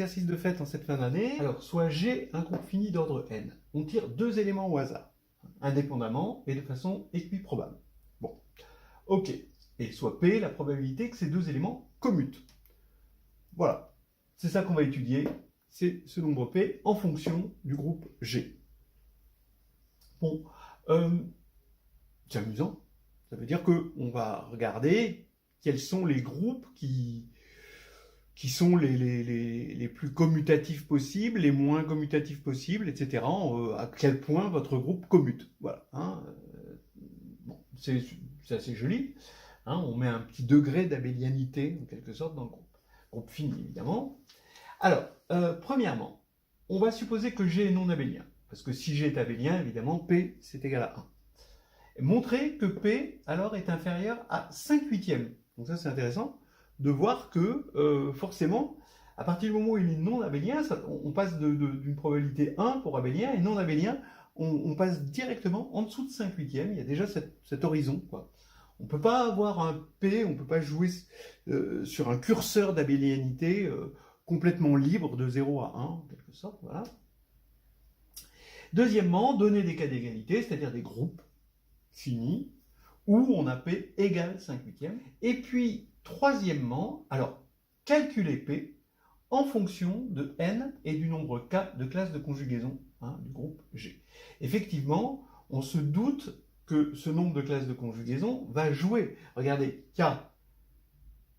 exercice de fait en cette fin d'année. Alors, soit G un groupe fini d'ordre n. On tire deux éléments au hasard, indépendamment et de façon équiprobable. Bon, ok. Et soit P la probabilité que ces deux éléments commutent. Voilà. C'est ça qu'on va étudier. C'est ce nombre P en fonction du groupe G. Bon, c'est amusant. Ça veut dire qu'on va regarder quels sont les groupes qui sont les plus commutatifs possibles, les moins commutatifs possibles, etc. À quel point votre groupe commute. Voilà. Hein. Bon, c'est assez joli. Hein. On met un petit degré d'abélianité, en quelque sorte, dans le groupe. Groupe fini, évidemment. Alors, premièrement, on va supposer que G est non abélien. Parce que si G est abélien, évidemment, P, c'est égal à 1. Et montrer que P, alors, est inférieur à 5/8. Donc ça, c'est intéressant de voir que, forcément, à partir du moment où il est non abélien, on passe d'une probabilité 1 pour abélien, et non abélien, on passe directement en dessous de 5/8. Il y a déjà cet horizon, quoi. On ne peut pas avoir un P, on ne peut pas jouer sur un curseur d'abélianité complètement libre de 0 à 1, en quelque sorte. Voilà. Deuxièmement, donner des cas d'égalité, c'est-à-dire des groupes finis, où on a P égale 5/8. Et puis, troisièmement, alors, calculer P en fonction de n et du nombre k de classes de conjugaison du groupe G. Effectivement, on se doute que ce nombre de classes de conjugaison va jouer. Regardez, K,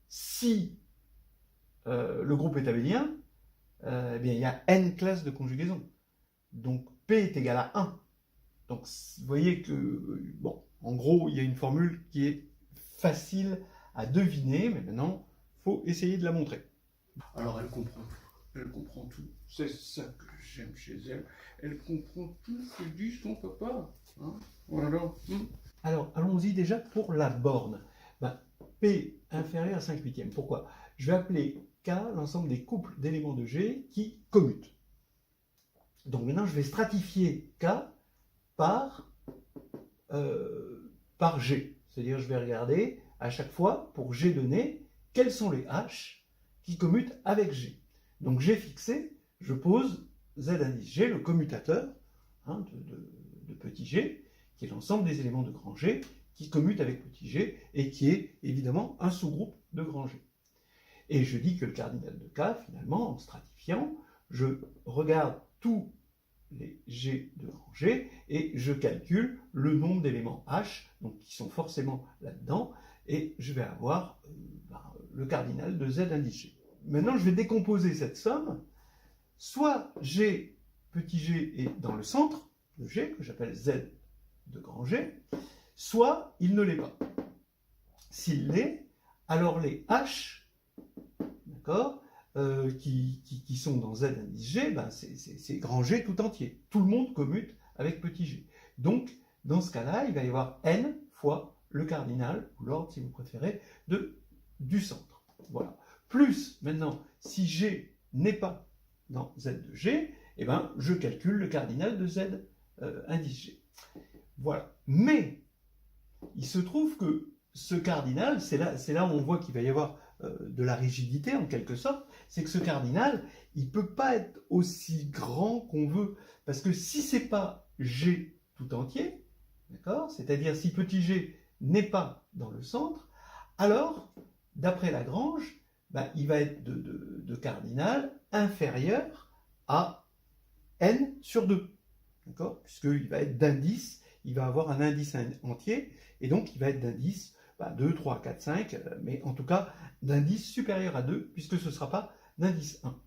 si le groupe est abélien, eh bien, il y a n classes de conjugaison. Donc, P est égal à 1. Donc, vous voyez que, bon, en gros, il y a une formule qui est facile à deviner, mais maintenant, il faut essayer de la montrer. Alors, elle comprend tout. C'est ça que j'aime chez elle. Elle comprend tout ce que dit son papa. Hein, voilà. Alors, allons-y déjà pour la borne. Ben, P inférieur à 5/8. Pourquoi? Je vais appeler K l'ensemble des couples d'éléments de G qui commutent. Donc maintenant, je vais stratifier K par G. C'est-à-dire, je vais regarder à chaque fois, pour G donné, quels sont les H qui commutent avec G. Donc G fixé, je pose Z indice G, le commutateur de petit g, qui est l'ensemble des éléments de grand G qui commutent avec petit g, et qui est évidemment un sous-groupe de grand G. Et je dis que le cardinal de K, finalement, en stratifiant, je regarde tous les G de grand G, et je calcule le nombre d'éléments H, donc qui sont forcément là-dedans, et je vais avoir le cardinal de Z indice G. Maintenant, je vais décomposer cette somme. Soit G, petit g, est dans le centre de G, que j'appelle Z de grand G, soit il ne l'est pas. S'il l'est, alors les H, d'accord, qui sont dans Z indice G, ben c'est grand G tout entier. Tout le monde commute avec petit g. Donc, dans ce cas-là, il va y avoir n fois le cardinal, ou l'ordre si vous préférez, du centre. Voilà. Plus, maintenant, si G n'est pas dans Z de G, eh ben, je calcule le cardinal de Z indice G. Voilà. Mais, il se trouve que ce cardinal, c'est là où on voit qu'il va y avoir de la rigidité, en quelque sorte, c'est que ce cardinal, il ne peut pas être aussi grand qu'on veut, parce que si ce n'est pas G tout entier, d'accord, c'est-à-dire si petit g n'est pas dans le centre, alors, d'après Lagrange, ben, il va être de cardinal inférieur à n sur 2, d'accord, puisqu'il va être d'indice, il va avoir un indice entier, et donc il va être d'indice 2, 3, 4, 5, mais en tout cas d'indice supérieur à 2, puisque ce ne sera pas d'indice 1.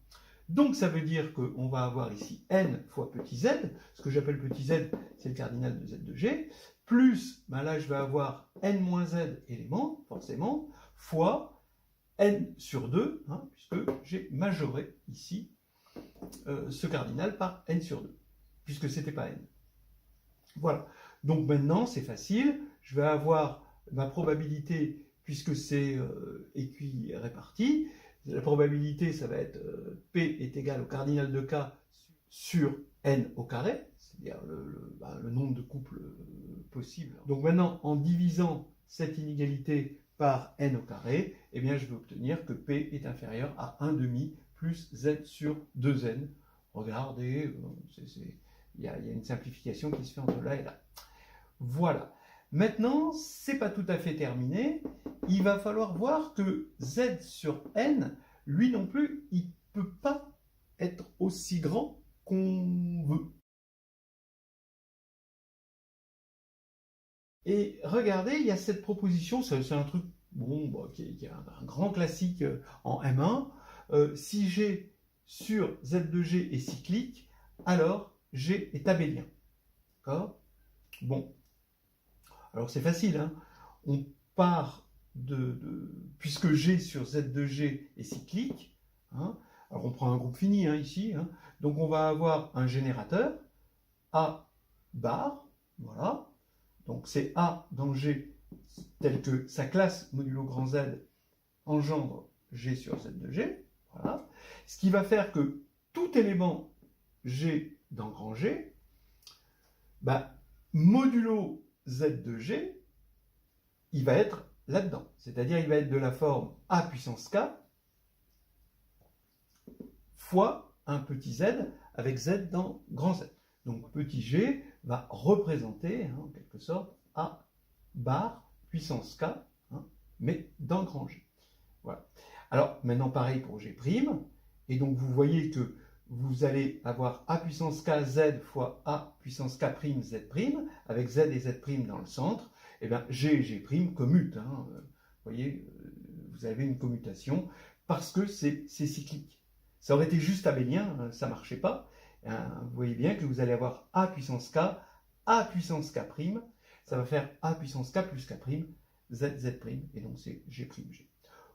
Donc ça veut dire qu'on va avoir ici n fois petit z, ce que j'appelle petit z, c'est le cardinal de z de g, plus, ben là je vais avoir n moins z éléments, forcément, fois n sur 2, puisque j'ai majoré ici ce cardinal par n sur 2, puisque ce n'était pas n. Voilà. Donc maintenant, c'est facile. Je vais avoir ma probabilité, puisque c'est équiréparti. La probabilité, ça va être P est égal au cardinal de K sur n au carré, c'est-à-dire le nombre de couples possibles. Donc maintenant, en divisant cette inégalité par n au carré, eh bien, je vais obtenir que P est inférieur à 1/2 plus z sur 2n. Regardez, il y a une simplification qui se fait entre là et là. Voilà. Maintenant, c'est pas tout à fait terminé. Il va falloir voir que z sur n, lui non plus, il peut pas être aussi grand qu'on veut. Et regardez, il y a cette proposition, c'est un truc qui est un grand classique en M1. Si G sur Z de G est cyclique, alors G est abélien. D'accord? Bon. Alors c'est facile, hein. On part puisque G sur Z de G est cyclique, hein, alors on prend un groupe fini ici, hein, donc on va avoir un générateur, A bar, voilà, donc c'est A dans G tel que sa classe modulo grand Z engendre G sur Z de G, voilà, ce qui va faire que tout élément G dans grand G, modulo Z de G, il va être là-dedans. C'est-à-dire, il va être de la forme A puissance K fois un petit z avec z dans grand Z. Donc, petit g va représenter, en quelque sorte, A bar puissance K, mais dans grand G. Voilà. Alors, maintenant, pareil pour G'. Et donc, vous voyez que vous allez avoir A puissance K Z fois A puissance K' Z', avec Z et Z' dans le centre. Et bien, G et G' commutent. Vous voyez, vous avez une commutation parce que c'est cyclique. Ça aurait été juste abélien, ça ne marchait pas. Vous voyez bien que vous allez avoir A puissance K, A puissance K', ça va faire A puissance K plus K', Z, Z', et donc c'est G', G.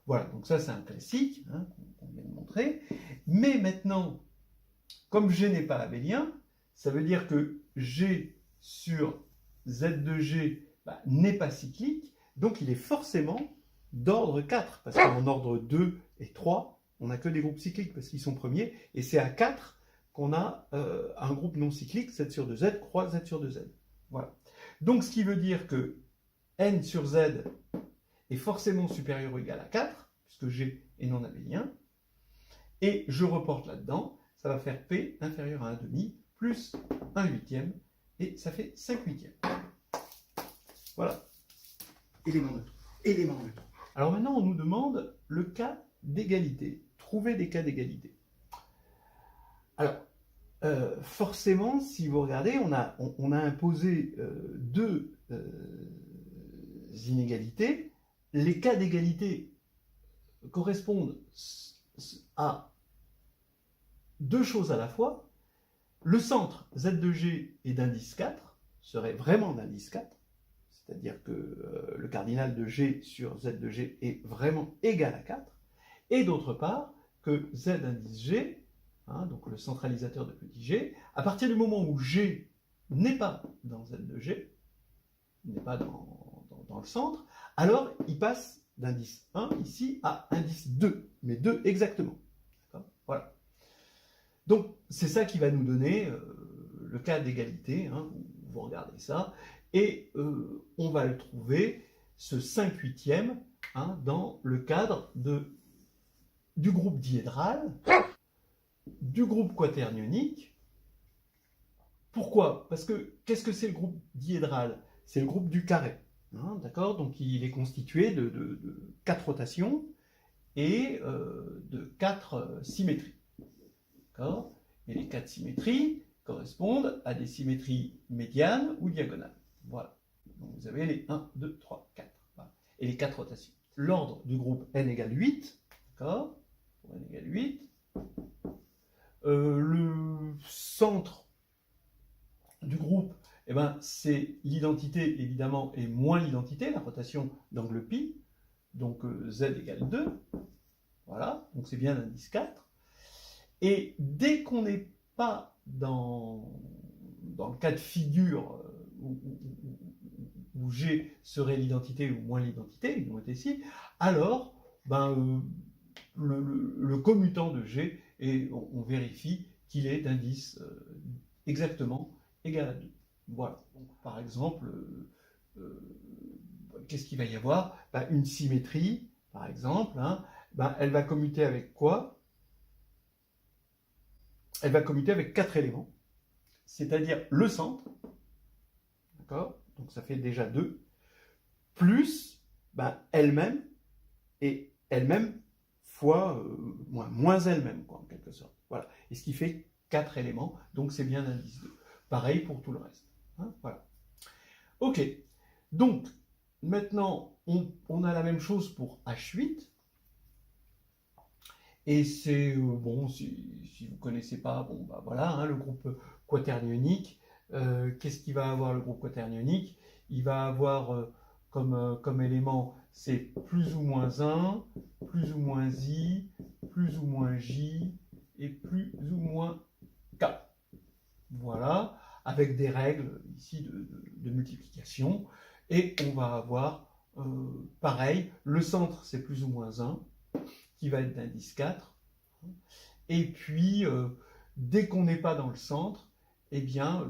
Voilà, donc ça c'est un classique qu'on vient de montrer. Mais maintenant, comme G n'est pas abélien, ça veut dire que G sur Z de G n'est pas cyclique, donc il est forcément d'ordre 4, parce qu'en ordre 2 et 3, on n'a que des groupes cycliques, parce qu'ils sont premiers, et c'est à 4 qu'on a un groupe non cyclique, Z sur 2Z, croix Z sur 2Z. Voilà. Donc ce qui veut dire que N sur Z est forcément supérieur ou égal à 4, puisque G est non abélien, et je reporte là-dedans, ça va faire P inférieur à 1,5 plus 1/8, et ça fait 5/8. Voilà. Élément neutre. Élément neutre. Alors maintenant, on nous demande le cas d'égalité. Trouver des cas d'égalité. Alors, forcément, si vous regardez, on a imposé deux inégalités. Les cas d'égalité correspondent à deux choses à la fois. Le centre Z de G est d'indice 4, serait vraiment d'indice 4, c'est-à-dire que le cardinal de G sur Z de G est vraiment égal à 4, et d'autre part, que Z indice G, donc le centralisateur de petit g, à partir du moment où G n'est pas dans Z de G, n'est pas dans le centre, alors il passe d'indice 1 ici à indice 2, mais 2 exactement. Voilà. Donc c'est ça qui va nous donner le cas d'égalité, vous regardez ça, et on va le trouver, ce 5/8, dans le cadre du groupe diédral, du groupe quaternionique. Pourquoi? Parce que qu'est-ce que c'est le groupe diédral? C'est le groupe du carré. D'accord? Donc il est constitué de 4 rotations et de 4 symétries. D'accord? Et les 4 symétries correspondent à des symétries médianes ou diagonales. Voilà. Donc vous avez les 1, 2, 3, 4. Voilà. Et les 4 rotations. L'ordre du groupe n égale 8. D'accord? Pour n égale 8. Le centre du groupe, c'est l'identité, évidemment, et moins l'identité, la rotation d'angle pi. Donc z égale 2. Voilà. Donc c'est bien l'indice 4. Et dès qu'on n'est pas dans le cas de figure où G serait l'identité ou moins l'identité, ils ont été ici, alors le commutant de G, et on vérifie qu'il est d'indice exactement égal à 2. Voilà. Donc, par exemple, qu'est-ce qu'il va y avoir? Une symétrie, par exemple, elle va commuter avec quoi? elle va commuter avec 4 éléments, c'est-à-dire le centre, d'accord? Donc ça fait déjà 2, plus elle-même, et elle-même fois moins elle-même, quoi, en quelque sorte. Voilà. Et ce qui fait 4 éléments, donc c'est bien l'indice 2. Pareil pour tout le reste. Hein, voilà. Ok, donc maintenant on a la même chose pour H8. Et c'est, bon, si vous ne connaissez pas, bon, bah voilà, hein, le groupe quaternionique. Qu'est-ce qu'il va avoir le groupe quaternionique? Il va avoir comme élément, c'est plus ou moins 1, plus ou moins I, plus ou moins J, et plus ou moins K. Voilà, avec des règles ici de multiplication. Et on va avoir, pareil, le centre, c'est plus ou moins 1, qui va être d'indice 4. Et puis, dès qu'on n'est pas dans le centre, eh bien,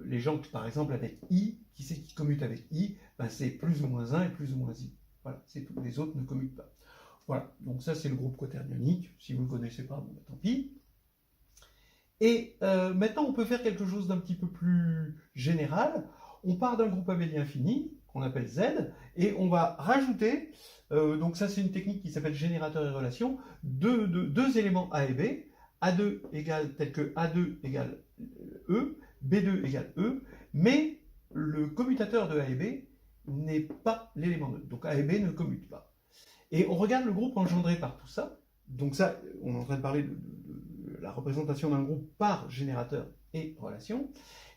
les gens, par exemple, avec I, qui c'est qui commute avec I, ben, c'est plus ou moins 1 et plus ou moins I. Voilà, c'est tout. Les autres ne commutent pas. Voilà, donc ça, c'est le groupe quaternionique. Si vous ne le connaissez pas, bon, ben, tant pis. Et maintenant, on peut faire quelque chose d'un petit peu plus général. On part d'un groupe abélien fini, qu'on appelle Z, et on va rajouter, donc ça c'est une technique qui s'appelle générateur et relation, deux éléments A et B, A2 égale tel que A2 égale E, B2 égale E, mais le commutateur de A et B n'est pas l'élément neutre, donc A et B ne commutent pas. Et on regarde le groupe engendré par tout ça, donc ça, on est en train de parler de la représentation d'un groupe par générateur et relation.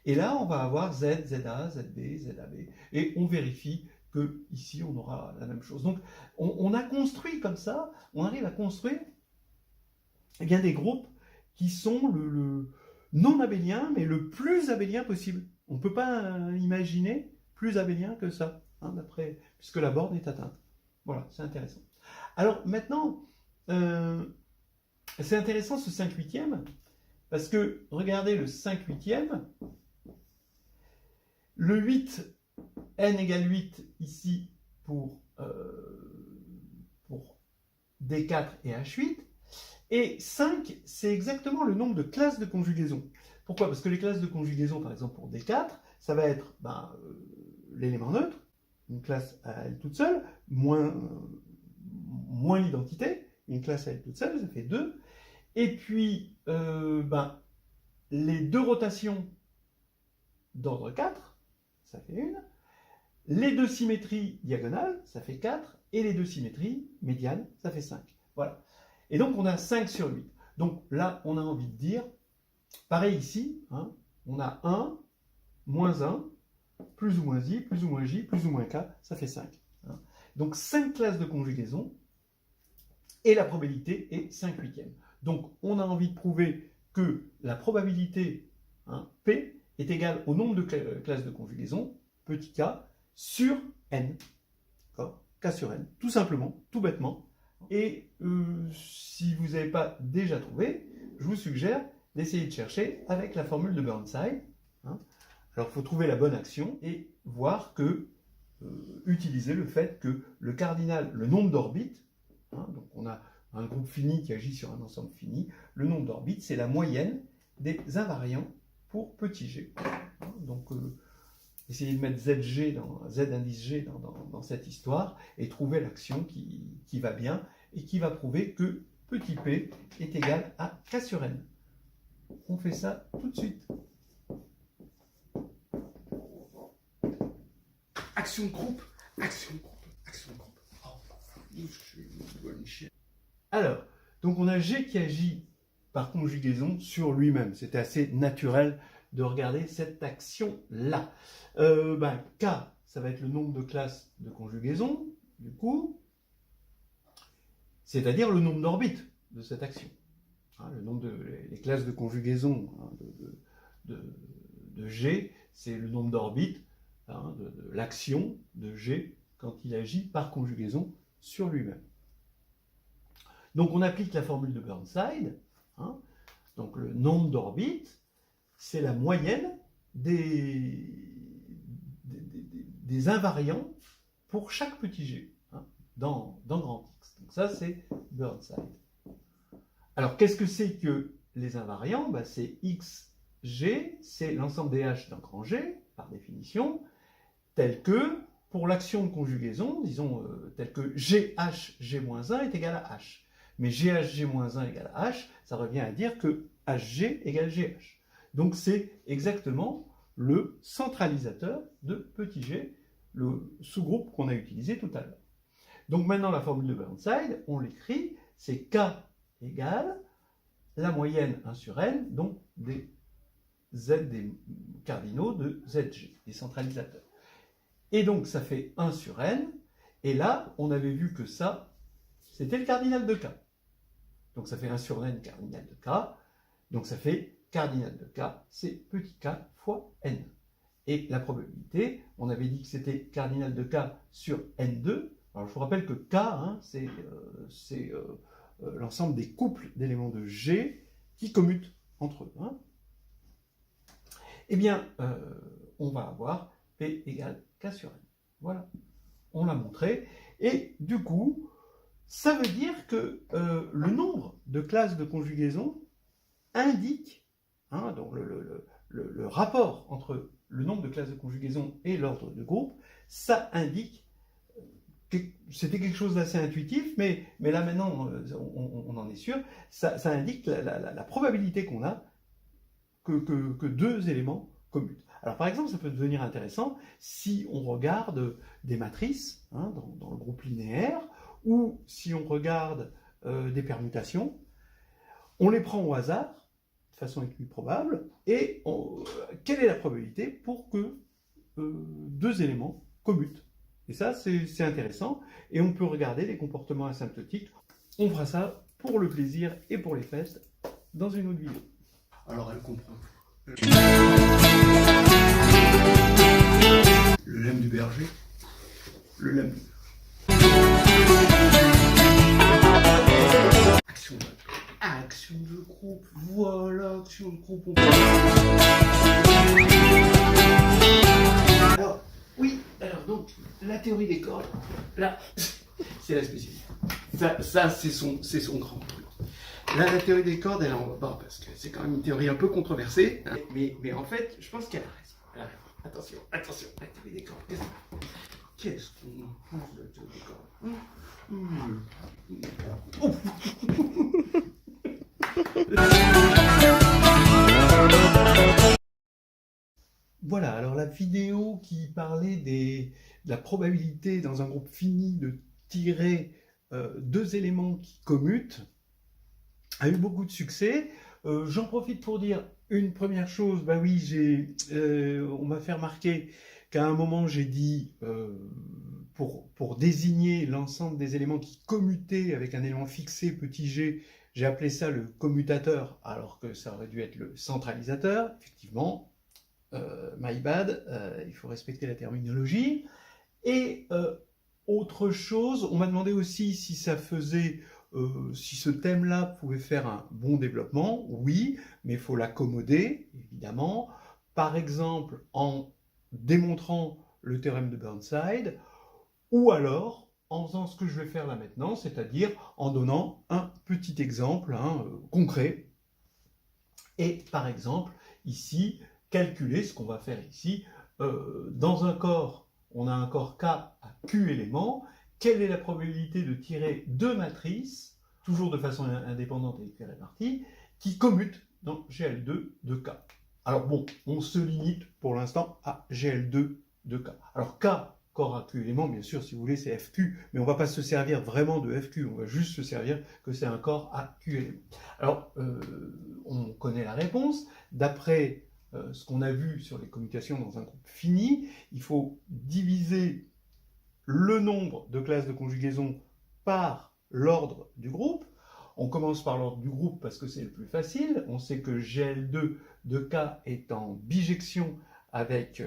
Et là, on va avoir Z, ZA, ZB, ZAB. Et on vérifie que ici, on aura la même chose. Donc, on a construit comme ça, on arrive à construire eh bien, des groupes qui sont le non abélien, mais le plus abélien possible. On ne peut pas imaginer plus abélien que ça, hein, d'après, puisque la borne est atteinte. Voilà, c'est intéressant. Alors maintenant, c'est intéressant ce 5/8e, parce que regardez le 5/8e, le 8, n égale 8 ici pour D4 et H8, et 5, c'est exactement le nombre de classes de conjugaison. Pourquoi? Parce que les classes de conjugaison, par exemple pour D4, ça va être l'élément neutre, une classe à elle toute seule, moins l'identité, une classe à elle toute seule, ça fait 2. Et puis, les deux rotations d'ordre 4, ça fait 1. Les deux symétries diagonales, ça fait 4. Et les deux symétries médianes, ça fait 5. Voilà. Et donc, on a 5 sur 8. Donc là, on a envie de dire, pareil ici, hein, on a 1, moins 1, plus ou moins I, plus ou moins J, plus ou moins K, ça fait 5. Hein. Donc 5 classes de conjugaison, et la probabilité est 5/8e. Donc on a envie de prouver que la probabilité, hein, P, est égale au nombre de classes de conjugaison, petit k, sur n. K sur n, tout simplement, tout bêtement. Et si vous n'avez pas déjà trouvé, je vous suggère d'essayer de chercher avec la formule de Burnside. Hein. Alors il faut trouver la bonne action et voir que, utiliser le fait que le cardinal, le nombre d'orbites, hein, donc on a un groupe fini qui agit sur un ensemble fini, le nombre d'orbites, c'est la moyenne des invariants pour petit g. Donc, essayez de mettre Z indice G dans cette histoire et trouver l'action qui va bien et qui va prouver que petit p est égal à K sur n. On fait ça tout de suite. Action de groupe, action de groupe, action de groupe. Oh, je suis une bonne chienne. Alors, donc on a G qui agit par conjugaison sur lui-même. C'était assez naturel de regarder cette action-là. K, ça va être le nombre de classes de conjugaison, du coup, c'est-à-dire le nombre d'orbites de cette action. Hein, le nombre les classes de conjugaison, hein, de G, c'est le nombre d'orbites, hein, de l'action de G quand il agit par conjugaison sur lui-même. Donc on applique la formule de Burnside. Hein, donc le nombre d'orbites, c'est la moyenne des invariants pour chaque petit g, hein, dans grand X. Donc ça, c'est Burnside. Alors, qu'est-ce que c'est que les invariants, bah, c'est xg, c'est l'ensemble des h d'un grand G, par définition, tel que, pour l'action de conjugaison, disons, tel que GH-G-1 est égal à H. Mais GH-G-1 égale à H, ça revient à dire que HG égale GH. Donc c'est exactement le centralisateur de petit g, le sous-groupe qu'on a utilisé tout à l'heure. Donc maintenant la formule de Burnside, on l'écrit, c'est K égale la moyenne 1 sur n, donc des Z des cardinaux de ZG, des centralisateurs. Et donc ça fait 1 sur n, et là on avait vu que ça, c'était le cardinal de K. Donc ça fait 1 sur n cardinal de K, donc ça fait cardinal de K, c'est petit k fois n. Et la probabilité, on avait dit que c'était cardinal de K sur n2. Alors je vous rappelle que K, hein, c'est l'ensemble des couples d'éléments de G qui commutent entre eux. Hein. Eh bien, on va avoir P égale K sur n. Voilà, on l'a montré. Et du coup, ça veut dire que le nombre de classes de conjugaison indique, hein, donc le rapport entre le nombre de classes de conjugaison et l'ordre de groupe, ça indique, c'était quelque chose d'assez intuitif, mais là maintenant on en est sûr, ça indique la probabilité qu'on a que deux éléments commutent. Alors par exemple, ça peut devenir intéressant si on regarde des matrices, hein, dans le groupe linéaire, ou si on regarde des permutations, on les prend au hasard, de façon équiprobable, et quelle est la probabilité pour que deux éléments commutent. Et ça, c'est intéressant, et on peut regarder les comportements asymptotiques. On fera ça pour le plaisir et pour les fêtes dans une autre vidéo. Alors elle comprend. Le lemme du berger. Le lemme. Action de groupe. Voilà, action de groupe. Alors, oui, alors donc, la théorie des cordes, là, c'est la spécialité. Ça c'est son grand truc. Là, la théorie des cordes, elle en va pas, parce que c'est quand même une théorie un peu controversée. Hein, mais en fait, je pense qu'elle a raison. Elle a raison. Attention, attention, la théorie des cordes. Qu'est-ce qu'on en pense de la théorie des cordes? Voilà, alors la vidéo qui parlait de la probabilité dans un groupe fini de tirer deux éléments qui commutent a eu beaucoup de succès. J'en profite pour dire une première chose. Bah oui, on m'a fait remarquer qu'à un moment j'ai dit pour désigner l'ensemble des éléments qui commutaient avec un élément fixé petit g, j'ai appelé ça le commutateur, alors que ça aurait dû être le centralisateur. Effectivement, my bad, il faut respecter la terminologie. Et autre chose, on m'a demandé aussi si ça faisait, si ce thème-là pouvait faire un bon développement. Oui, mais il faut l'accommoder, évidemment. Par exemple, en démontrant le théorème de Burnside, ou alors en faisant ce que je vais faire là maintenant, c'est-à-dire en donnant un petit exemple concret. Et par exemple, ici, calculer ce qu'on va faire ici. Dans un corps, on a un corps K à Q éléments. Quelle est la probabilité de tirer deux matrices, toujours de façon indépendante et équirépartie, qui commutent dans GL2 de K? Alors bon, on se limite pour l'instant à GL2 de K. Alors K, corps à Q éléments, bien sûr, si vous voulez, c'est FQ, mais on ne va pas se servir vraiment de FQ, on va juste se servir que c'est un corps à Q éléments. Alors, on connaît la réponse. D'après ce qu'on a vu sur les commutations dans un groupe fini, il faut diviser le nombre de classes de conjugaison par l'ordre du groupe. On commence par l'ordre du groupe parce que c'est le plus facile. On sait que GL2 de K est en bijection avec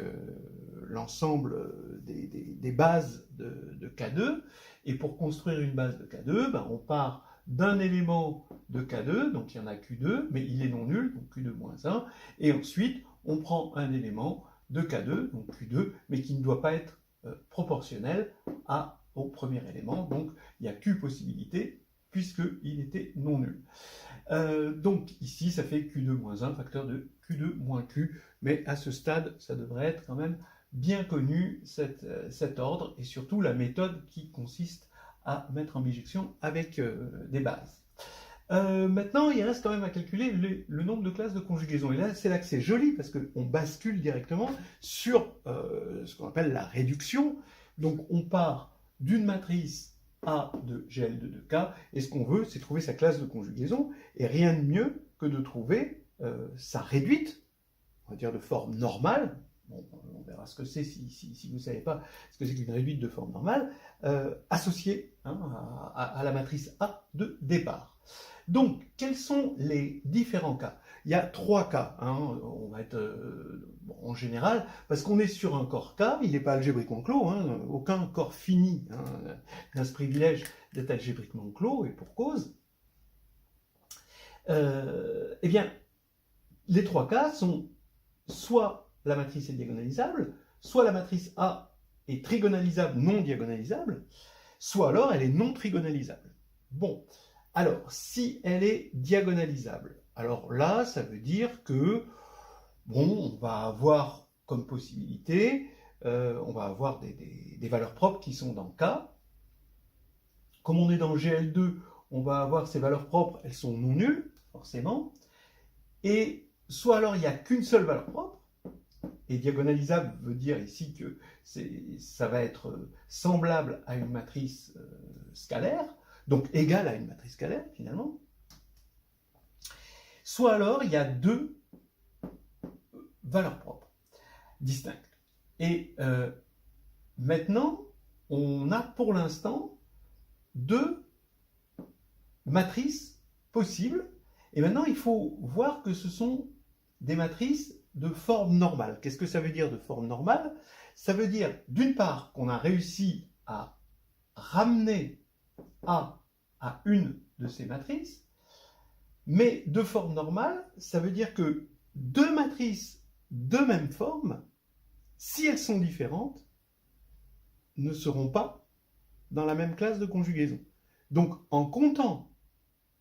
l'ensemble des bases de K2. Et pour construire une base de K2, ben, on part d'un élément de K2, donc il y en a Q2, mais il est non nul, donc Q2-1. Et ensuite, on prend un élément de K2, donc Q2, mais qui ne doit pas être proportionnel au premier élément. Donc il y a Q possibilités, puisqu'il était non nul. Donc ici, ça fait Q2 moins 1, facteur de Q2 moins Q, mais à ce stade, ça devrait être quand même bien connu, cet ordre, et surtout la méthode qui consiste à mettre en bijection avec des bases. Maintenant, il reste quand même à calculer le nombre de classes de conjugaison. Et là, c'est que c'est joli, parce qu'on bascule directement sur ce qu'on appelle la réduction. Donc, on part d'une matrice A de GL de 2K, et ce qu'on veut, c'est trouver sa classe de conjugaison, et rien de mieux que de trouver sa réduite, on va dire de forme normale. Bon, on verra ce que c'est si vous ne savez pas ce que c'est qu'une réduite de forme normale, associée à la matrice A de départ. Donc, quels sont les différents cas? Il y a 3 cas, on va être en général, parce qu'on est sur un corps K, il n'est pas algébriquement clos, aucun corps fini n'a ce privilège d'être algébriquement clos, et pour cause. Eh bien, les 3 cas sont soit la matrice est diagonalisable, soit la matrice A est trigonalisable, non diagonalisable, soit alors elle est non trigonalisable. Bon, alors, si elle est diagonalisable, alors là, ça veut dire que, bon, on va avoir comme possibilité, on va avoir des valeurs propres qui sont dans K. Comme on est dans GL2, on va avoir ces valeurs propres, elles sont non nulles, forcément. Et soit alors il n'y a qu'une seule valeur propre, et diagonalisable veut dire ici que ça va être semblable à une matrice scalaire, donc égale à une matrice scalaire finalement. Soit alors il y a 2 valeurs propres distinctes. Et maintenant, on a pour l'instant 2 matrices possibles. Et maintenant, il faut voir que ce sont des matrices de forme normale. Qu'est-ce que ça veut dire de forme normale? Ça veut dire, d'une part, qu'on a réussi à ramener A à une de ces matrices, mais de forme normale, ça veut dire que 2 matrices de même forme, si elles sont différentes, ne seront pas dans la même classe de conjugaison. Donc, en comptant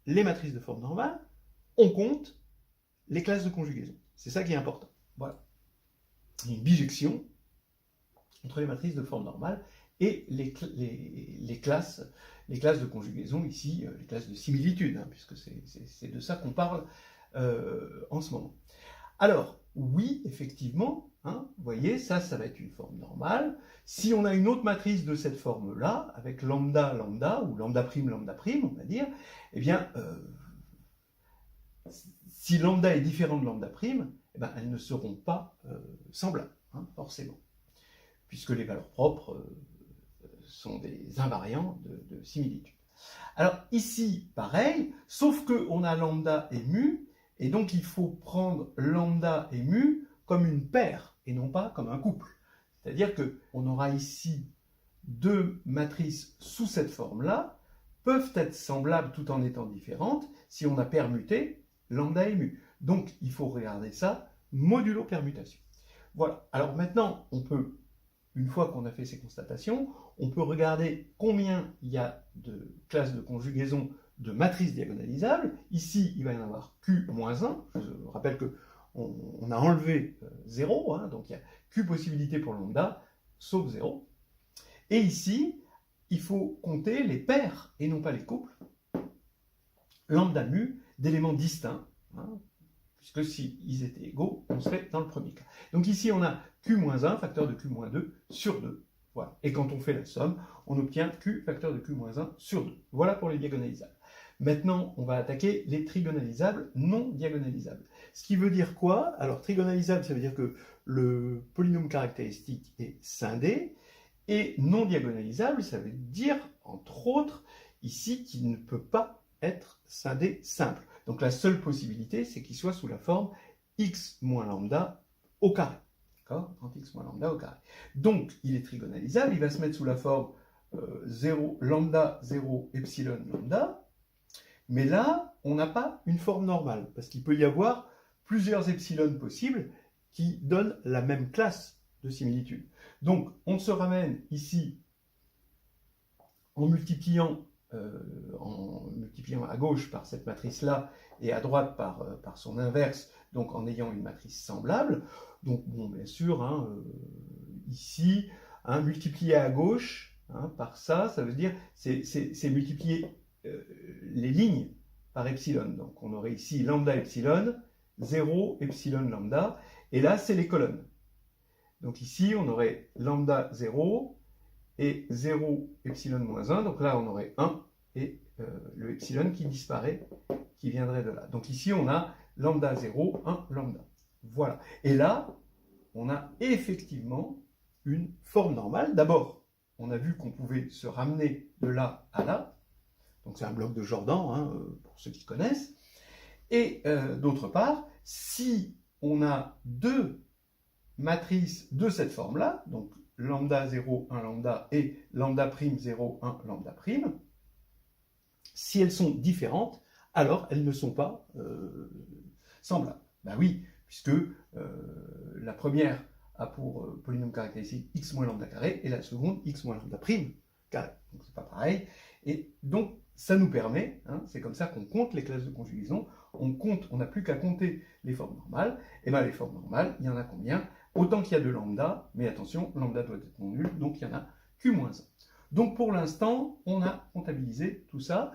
les matrices de forme normale, on compte les classes de conjugaison. C'est ça qui est important. Voilà. Il y a une bijection entre les matrices de forme normale et les classes de conjugaison, ici, les classes de similitude, puisque c'est de ça qu'on parle en ce moment. Alors, oui, effectivement, vous voyez, ça va être une forme normale. Si on a une autre matrice de cette forme-là, avec lambda, lambda, ou lambda prime, on va dire, eh bien, si lambda est différent de lambda prime, eh bien, elles ne seront pas semblables, forcément, puisque les valeurs propres sont des invariants de similitude. Alors ici, pareil, sauf qu'on a lambda et mu, et donc il faut prendre lambda et mu comme une paire, et non pas comme un couple. C'est-à-dire qu'on aura ici 2 matrices sous cette forme-là, peuvent être semblables tout en étant différentes, si on a permuté lambda et mu. Donc il faut regarder ça modulo permutation. Voilà. Alors maintenant, on peut, une fois qu'on a fait ces constatations, on peut regarder combien il y a de classes de conjugaison de matrices diagonalisables. Ici, il va y en avoir Q-1. Je vous rappelle qu'on a enlevé 0, donc il y a Q possibilités pour lambda, sauf 0. Et ici, il faut compter les paires et non pas les couples, lambda mu, d'éléments distincts, puisque s'ils étaient égaux, on serait dans le premier cas. Donc ici, on a Q-1, facteur de Q-2 sur 2. Voilà. Et quand on fait la somme, on obtient Q facteur de Q-1 sur 2. Voilà pour les diagonalisables. Maintenant, on va attaquer les trigonalisables non diagonalisables. Ce qui veut dire quoi? Alors, trigonalisable, ça veut dire que le polynôme caractéristique est scindé. Et non diagonalisable, ça veut dire, entre autres, ici, qu'il ne peut pas être scindé simple. Donc la seule possibilité, c'est qu'il soit sous la forme x moins lambda au carré. D'accord? Quand x moins lambda au carré. Donc, il est trigonalisable, il va se mettre sous la forme 0, lambda, 0, epsilon, lambda. Mais là, on n'a pas une forme normale, parce qu'il peut y avoir plusieurs epsilon possibles qui donnent la même classe de similitude. Donc, on se ramène ici en multipliant multipliant à gauche par cette matrice-là et à droite par son inverse, donc en ayant une matrice semblable. Donc, bon, bien sûr, hein, ici, hein, multiplier à gauche hein, par ça, ça veut dire c'est multiplier les lignes par epsilon. Donc, on aurait ici lambda epsilon, 0 epsilon lambda, et là, c'est les colonnes. Donc ici, on aurait lambda 0 et 0 epsilon moins 1. Donc là, on aurait 1 et le epsilon qui disparaît, qui viendrait de là. Donc ici, on a lambda 0, 1, lambda. Voilà. Et là, on a effectivement une forme normale. D'abord, on a vu qu'on pouvait se ramener de là à là. Donc c'est un bloc de Jordan, hein, pour ceux qui connaissent. Et d'autre part, si on a deux matrices de cette forme-là, donc lambda 0, 1 lambda et lambda prime 0, 1 lambda prime, si elles sont différentes, alors elles ne sont pas semblables. Ben oui, puisque la première a pour polynôme caractéristique x moins lambda carré et la seconde x moins lambda prime carré. Donc c'est pas pareil. Et donc ça nous permet, hein, c'est comme ça qu'on compte les classes de conjugaison, on n'a plus qu'à compter les formes normales. Et bien les formes normales, il y en a combien? Autant qu'il y a de lambda, mais attention, lambda doit être non nul, donc il y en a q-1. Donc pour l'instant, on a comptabilisé tout ça,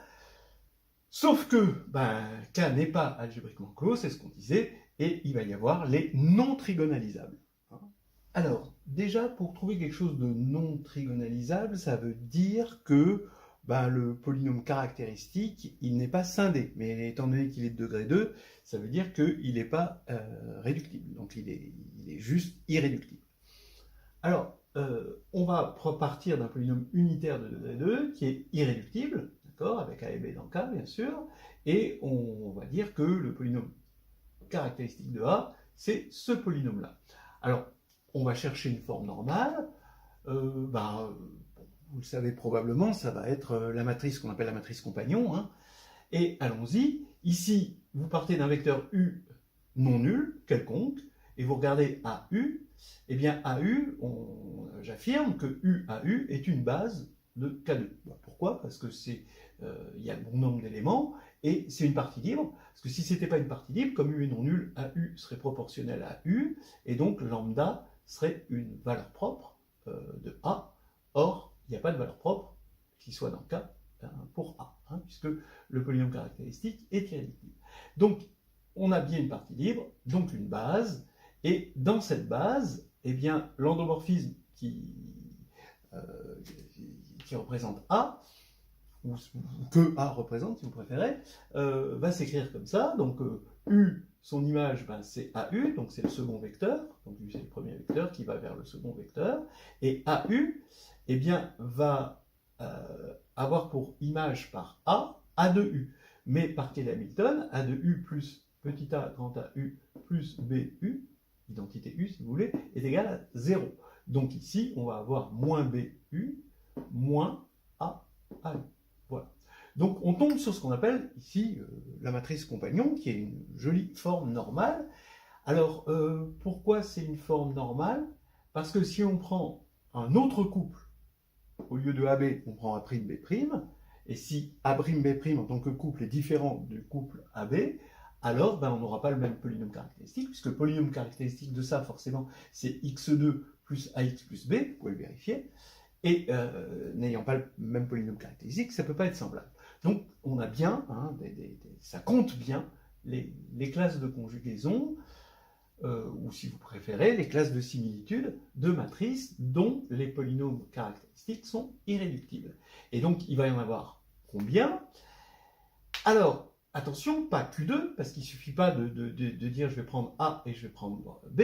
sauf que ben, K n'est pas algébriquement clos, c'est ce qu'on disait, et il va y avoir les non trigonalisables. Alors, déjà, pour trouver quelque chose de non trigonalisable, ça veut dire que ben, le polynôme caractéristique, il n'est pas scindé. Mais étant donné qu'il est de degré 2, ça veut dire qu'il n'est pas réductible. Donc il est juste irréductible. Alors, on va partir d'un polynôme unitaire de degré 2 qui est irréductible, d'accord, avec A et B dans K, bien sûr, et on va dire que le polynôme caractéristique de A, c'est ce polynôme-là. Alors, on va chercher une forme normale. Vous le savez probablement, ça va être la matrice qu'on appelle la matrice compagnon. Hein. Et allons-y. Ici, vous partez d'un vecteur U non nul, quelconque, et vous regardez AU. Eh bien, AU, j'affirme que UAU est une base de K2. Pourquoi? Parce que il y a bon nombre d'éléments, et c'est une partie libre. Parce que si ce n'était pas une partie libre, comme U est non nul, AU serait proportionnel à U, et donc lambda serait une valeur propre de A. Or, il n'y a pas de valeur propre qui soit dans K pour A, hein, puisque le polynôme caractéristique est irréductible. Donc, on a bien une partie libre, donc une base, et dans cette base, eh bien, l'endomorphisme qui représente A, ou que A représente, si vous préférez, va s'écrire comme ça. Donc, U, son image, ben, c'est AU, donc c'est le second vecteur. Donc, U, c'est le premier vecteur qui va vers le second vecteur. Et AU, eh bien, va avoir pour image par A de U. Mais par Cayley-Hamilton, A de U plus petit a grand AU plus BU, identité U si vous voulez, est égal à 0. Donc ici, on va avoir moins BU moins AU. Voilà. Donc on tombe sur ce qu'on appelle ici la matrice compagnon, qui est une jolie forme normale. Alors, pourquoi c'est une forme normale? Parce que si on prend un autre couple, au lieu de AB, on prend A'B', et si A'B' en tant que couple est différent du couple AB, alors ben, on n'aura pas le même polynôme caractéristique, puisque le polynôme caractéristique de ça, forcément, c'est x2 plus ax plus b, vous pouvez le vérifier, et n'ayant pas le même polynôme caractéristique, ça ne peut pas être semblable. Donc on a bien, hein, ça compte bien les classes de conjugaison, ou si vous préférez, les classes de similitude de matrices dont les polynômes caractéristiques sont irréductibles. Et donc, il va y en avoir combien? Alors, attention, pas Q2, parce qu'il ne suffit pas de dire je vais prendre A et je vais prendre B.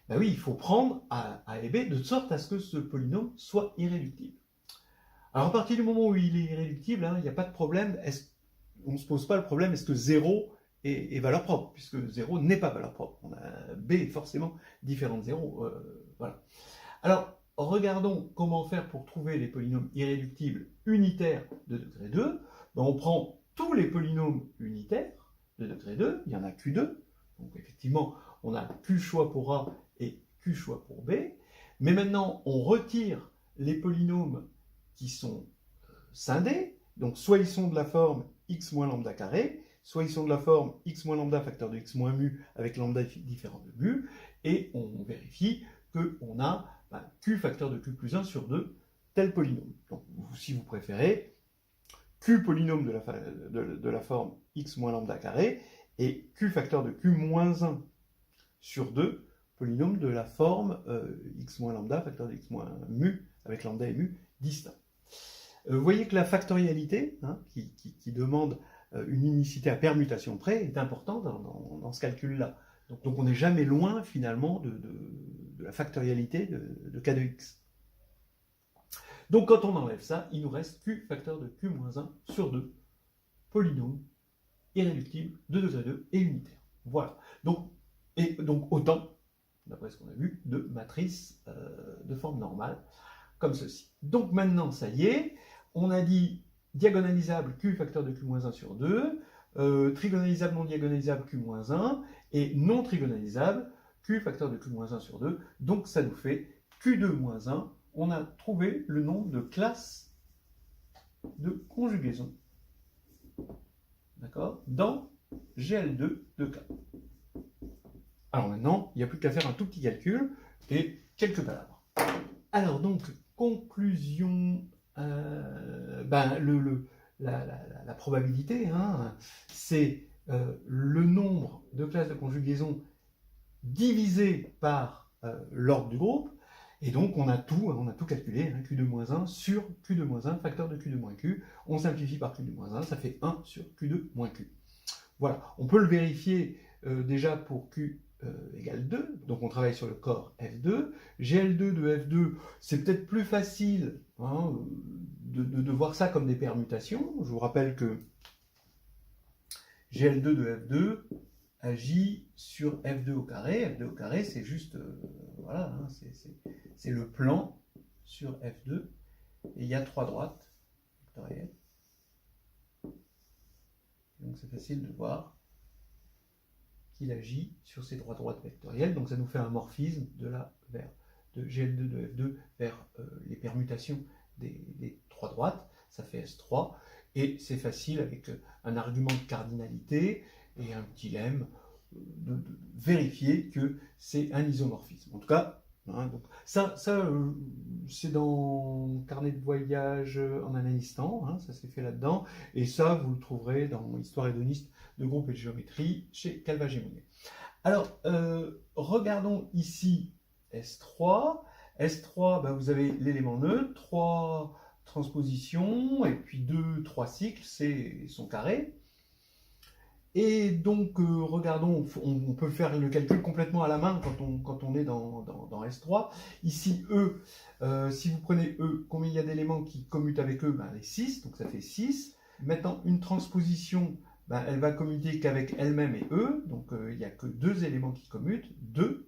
Ben oui, il faut prendre A et B de sorte à ce que ce polynôme soit irréductible. Alors, à partir du moment où il est irréductible, hein, il n'y a pas de problème. On ne se pose pas le problème, est-ce que 0 est valeur propre, puisque 0 n'est pas valeur propre. On a B est forcément différent de 0. Voilà. Alors, regardons comment faire pour trouver les polynômes irréductibles unitaires de degré 2. Ben, on prend tous les polynômes unitaires de degré 2, il y en a Q2. Donc effectivement, on a Q choix pour A et Q choix pour B. Mais maintenant, on retire les polynômes qui sont scindés. Donc soit ils sont de la forme x moins lambda carré, soit ils sont de la forme x moins lambda facteur de x moins mu avec lambda différent de mu, et on vérifie qu'on a q facteur de q plus 1 sur 2, tel polynôme. Donc, si vous préférez, q polynôme de la forme x moins lambda carré, et q facteur de q moins 1 sur 2, polynôme de la forme x moins lambda facteur de x moins mu, avec lambda et mu distincts. Vous voyez que la factorialité, hein, qui demande une unicité à permutation près, est importante dans ce calcul-là. Donc on n'est jamais loin, finalement, de la factorialité de k de x. Donc quand on enlève ça, il nous reste q facteur de q moins 1 sur 2, polynôme irréductible de degré 2 et unitaire. Voilà. Donc autant, d'après ce qu'on a vu, de matrices de forme normale, comme ceci. Donc maintenant, ça y est, on a dit diagonalisable q facteur de q moins 1 sur 2, trigonalisable non diagonalisable q moins 1, et non trigonalisable q facteur de q moins 1 sur 2. Donc ça nous fait q2 moins 1. On a trouvé le nombre de classes de conjugaison, d'accord, dans GL2 de K. Alors maintenant, il n'y a plus qu'à faire un tout petit calcul et quelques palabres. Alors donc, conclusion, la probabilité, hein, c'est le nombre de classes de conjugaison divisé par l'ordre du groupe, et donc on a tout calculé, hein, Q2-1 sur Q2-1, facteur de Q2-Q, on simplifie par Q2-1, ça fait 1 sur Q2-Q. Voilà, on peut le vérifier déjà pour Q égale 2, donc on travaille sur le corps F2. GL2 de F2, c'est peut-être plus facile, hein, de voir ça comme des permutations. Je vous rappelle que GL2 de F2 agit sur F2 au carré. F2 au carré, c'est juste, voilà, hein, c'est le plan sur F2, et il y a 3 droites vectorielles. Donc c'est facile de voir qu'il agit sur ces 3 droites vectorielles. Donc ça nous fait un morphisme de GL2 de F2 vers les permutations des 3 droites. Ça fait S3. Et c'est facile avec un argument de cardinalité et un petit lemme de vérifier que c'est un isomorphisme. En tout cas, hein, donc ça c'est dans Carnet de voyage en Analystan, hein, ça s'est fait là-dedans, et ça vous le trouverez dans Histoire hédoniste de groupe et de géométrie chez Calva-Gémonier. Alors, regardons ici S3. S3, vous avez l'élément neutre, 3 transpositions, et puis 3 cycles, c'est son carré. Et donc, regardons, on peut faire le calcul complètement à la main quand on est dans S3. Ici, E, si vous prenez E, combien il y a d'éléments qui commutent avec E? Les 6, donc ça fait 6. Maintenant, une transposition, elle va commuter qu'avec elle-même et E, donc il n'y a que 2 éléments qui commutent, 2.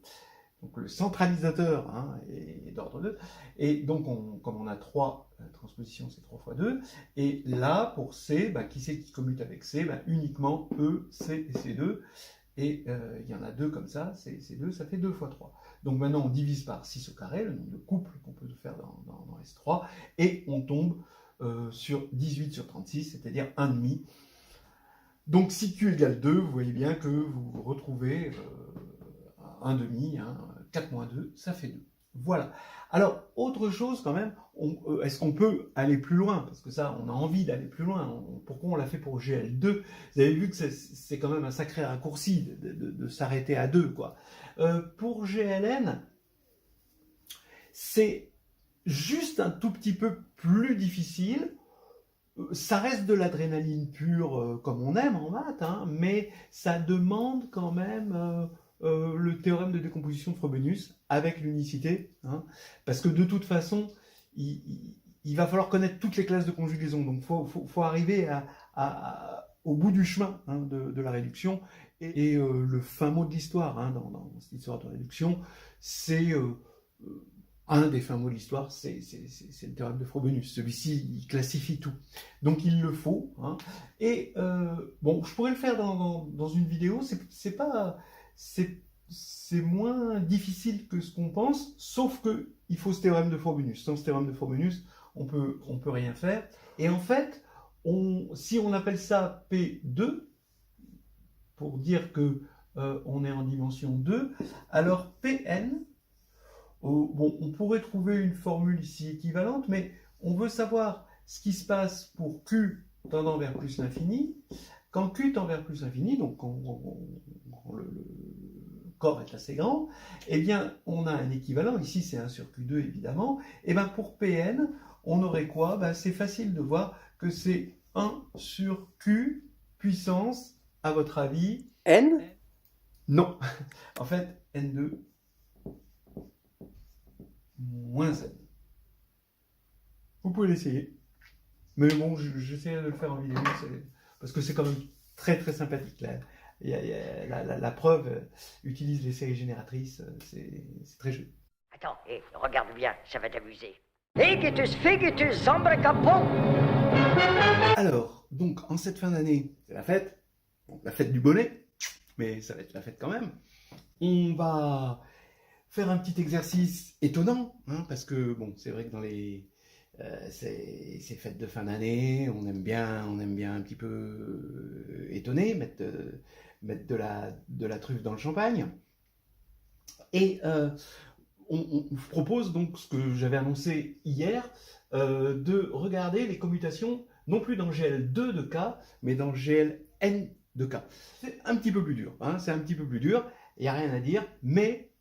Donc le centralisateur, hein, est d'ordre 2. Et donc, comme on a 3 transpositions, c'est 3 fois 2. Et là, pour C, qui c'est qui commute avec C? Uniquement E, C et C2. Et il y en a 2 comme ça, C2, ça fait 2 fois 3. Donc maintenant, on divise par 6 au carré, le nombre de couples qu'on peut faire dans S3. Et on tombe sur 18 sur 36, c'est-à-dire 1,5. Donc si Q égale 2, vous voyez bien que vous retrouvez 1,5, hein, 4 moins 2, ça fait 2. Voilà. Alors, autre chose quand même, est-ce qu'on peut aller plus loin? Parce que ça, on a envie d'aller plus loin. Pourquoi on l'a fait pour GL2? Vous avez vu que c'est quand même un sacré raccourci de s'arrêter à 2, quoi. Pour GLN, c'est juste un tout petit peu plus difficile. Ça reste de l'adrénaline pure, comme on aime en maths, hein, mais ça demande quand même le théorème de décomposition de Frobenius avec l'unicité, hein, parce que de toute façon, il va falloir connaître toutes les classes de conjugaison, donc il faut arriver au bout du chemin, hein, de la réduction, et le fin mot de l'histoire, hein, dans cette histoire de réduction, c'est un des fins mots de l'histoire, c'est le théorème de Frobenius. Celui-ci, il classifie tout. Donc il le faut, hein. Et bon, je pourrais le faire dans une vidéo, c'est moins difficile que ce qu'on pense, sauf que il faut ce théorème de Frobenius. Sans ce théorème de Frobenius, on peut rien faire. Et en fait, Si on appelle ça P2, pour dire que on est en dimension 2, alors Pn, bon, on pourrait trouver une formule ici équivalente, mais on veut savoir ce qui se passe pour Q tendant vers plus l'infini. Quand Q tend vers plus l'infini, donc quand le corps est assez grand, eh bien, on a un équivalent, ici c'est 1 sur Q2 évidemment, et bien pour Pn, on aurait quoi? Ben, c'est facile de voir que c'est 1 sur Q puissance, à votre avis, N? non. En fait, N2 moins N. Vous pouvez l'essayer. Mais bon, j'essaierai de le faire en vidéo, parce que c'est quand même très très sympathique. Là. La preuve utilise les séries génératrices, c'est très joli. Attends, regarde bien, ça va t'amuser. Figitus, figitus, zambre capon. Alors, donc, en cette fin d'année, c'est la fête. Bon, la fête du bonnet, mais ça va être la fête quand même. On va faire un petit exercice étonnant, hein, parce que, bon, c'est vrai que dans ces fêtes de fin d'année, on aime bien un petit peu étonner, mettre de la truffe dans le champagne. Et on vous propose donc ce que j'avais annoncé hier, de regarder les commutations non plus dans GL2 de K, mais dans GLN de K. C'est un petit peu plus dur, hein, c'est un petit peu plus dur, il n'y a rien à dire, mais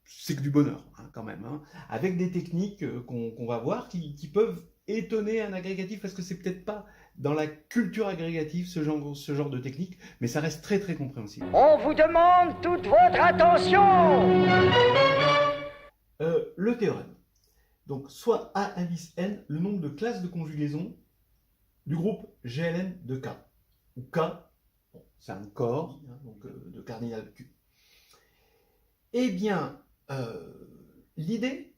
c'est que du bonheur hein, quand même, hein, avec des techniques qu'on va voir qui peuvent étonner un agrégatif, parce que c'est peut-être pas dans la culture agrégative ce genre de technique, mais ça reste très très compréhensible. On vous demande toute votre attention. Le théorème. Donc soit A indice n, le nombre de classes de conjugaison du groupe GLN de K, où K, bon, c'est un corps, hein, donc de cardinal Q. Eh bien, l'idée,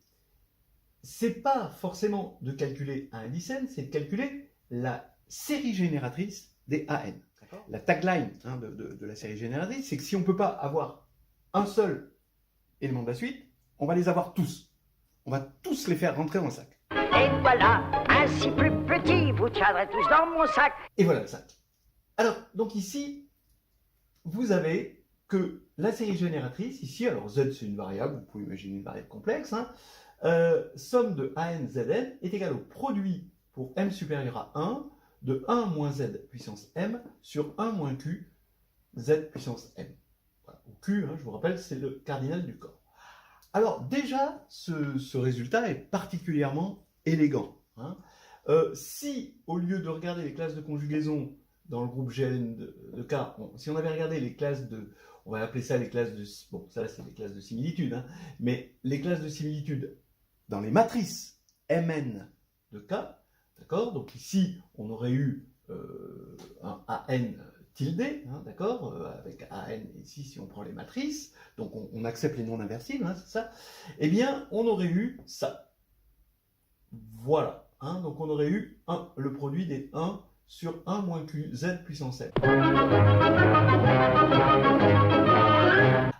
c'est pas forcément de calculer A indice n, c'est de calculer la série génératrice des AN. La tagline hein, de la série génératrice, c'est que si on ne peut pas avoir un seul élément de la suite, on va les avoir tous. On va tous les faire rentrer dans le sac. Et voilà, ainsi plus petit, vous tiendrez tous dans mon sac. Et voilà le sac. Alors, donc ici, vous avez que la série génératrice, ici, alors Z c'est une variable, vous pouvez imaginer une variable complexe, hein, somme de AN ZN est égale au produit pour M supérieur à 1 de 1 moins Z puissance M sur 1 moins Q Z puissance M. Voilà. Q, hein, je vous rappelle, c'est le cardinal du corps. Alors déjà, ce résultat est particulièrement élégant. Hein. Si, au lieu de regarder les classes de conjugaison dans le groupe GLN de K, si on avait regardé les classes de, on va appeler ça les classes de, bon, ça c'est les classes de similitude, hein, mais les classes de similitude dans les matrices Mn de K, d'accord, donc ici, on aurait eu un AN tilde, hein, d'accord, avec AN ici, si on prend les matrices, donc on accepte les nombres inversibles, hein, c'est ça, eh bien, on aurait eu ça. Voilà, hein, donc on aurait eu le produit des 1 sur 1 moins Q, Z puissance M.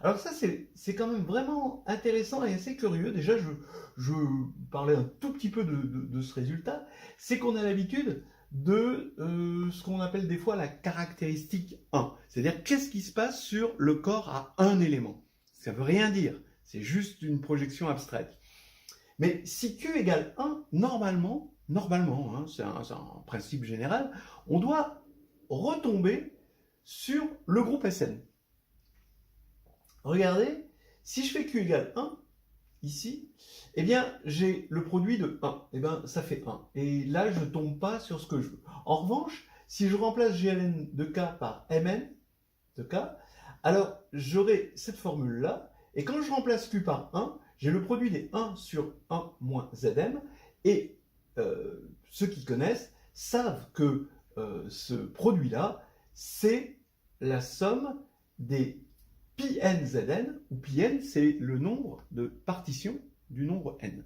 Alors ça, c'est quand même vraiment intéressant et assez curieux. Déjà, je parlais un tout petit peu de ce résultat. C'est qu'on a l'habitude de ce qu'on appelle des fois la caractéristique 1. C'est-à-dire, qu'est-ce qui se passe sur le corps à un élément? Ça ne veut rien dire. C'est juste une projection abstraite. Mais si Q égale 1, normalement, hein, c'est un principe général, on doit retomber sur le groupe Sn. Regardez, si je fais Q égale 1, ici, eh bien, j'ai le produit de 1. Eh bien, ça fait 1. Et là, je ne tombe pas sur ce que je veux. En revanche, si je remplace GLN de K par Mn de K, alors j'aurai cette formule-là. Et quand je remplace Q par 1, j'ai le produit des 1 sur 1 moins Zm. Et ceux qui connaissent savent que ce produit-là, c'est la somme des Pn Zn, où Pn, c'est le nombre de partitions du nombre n.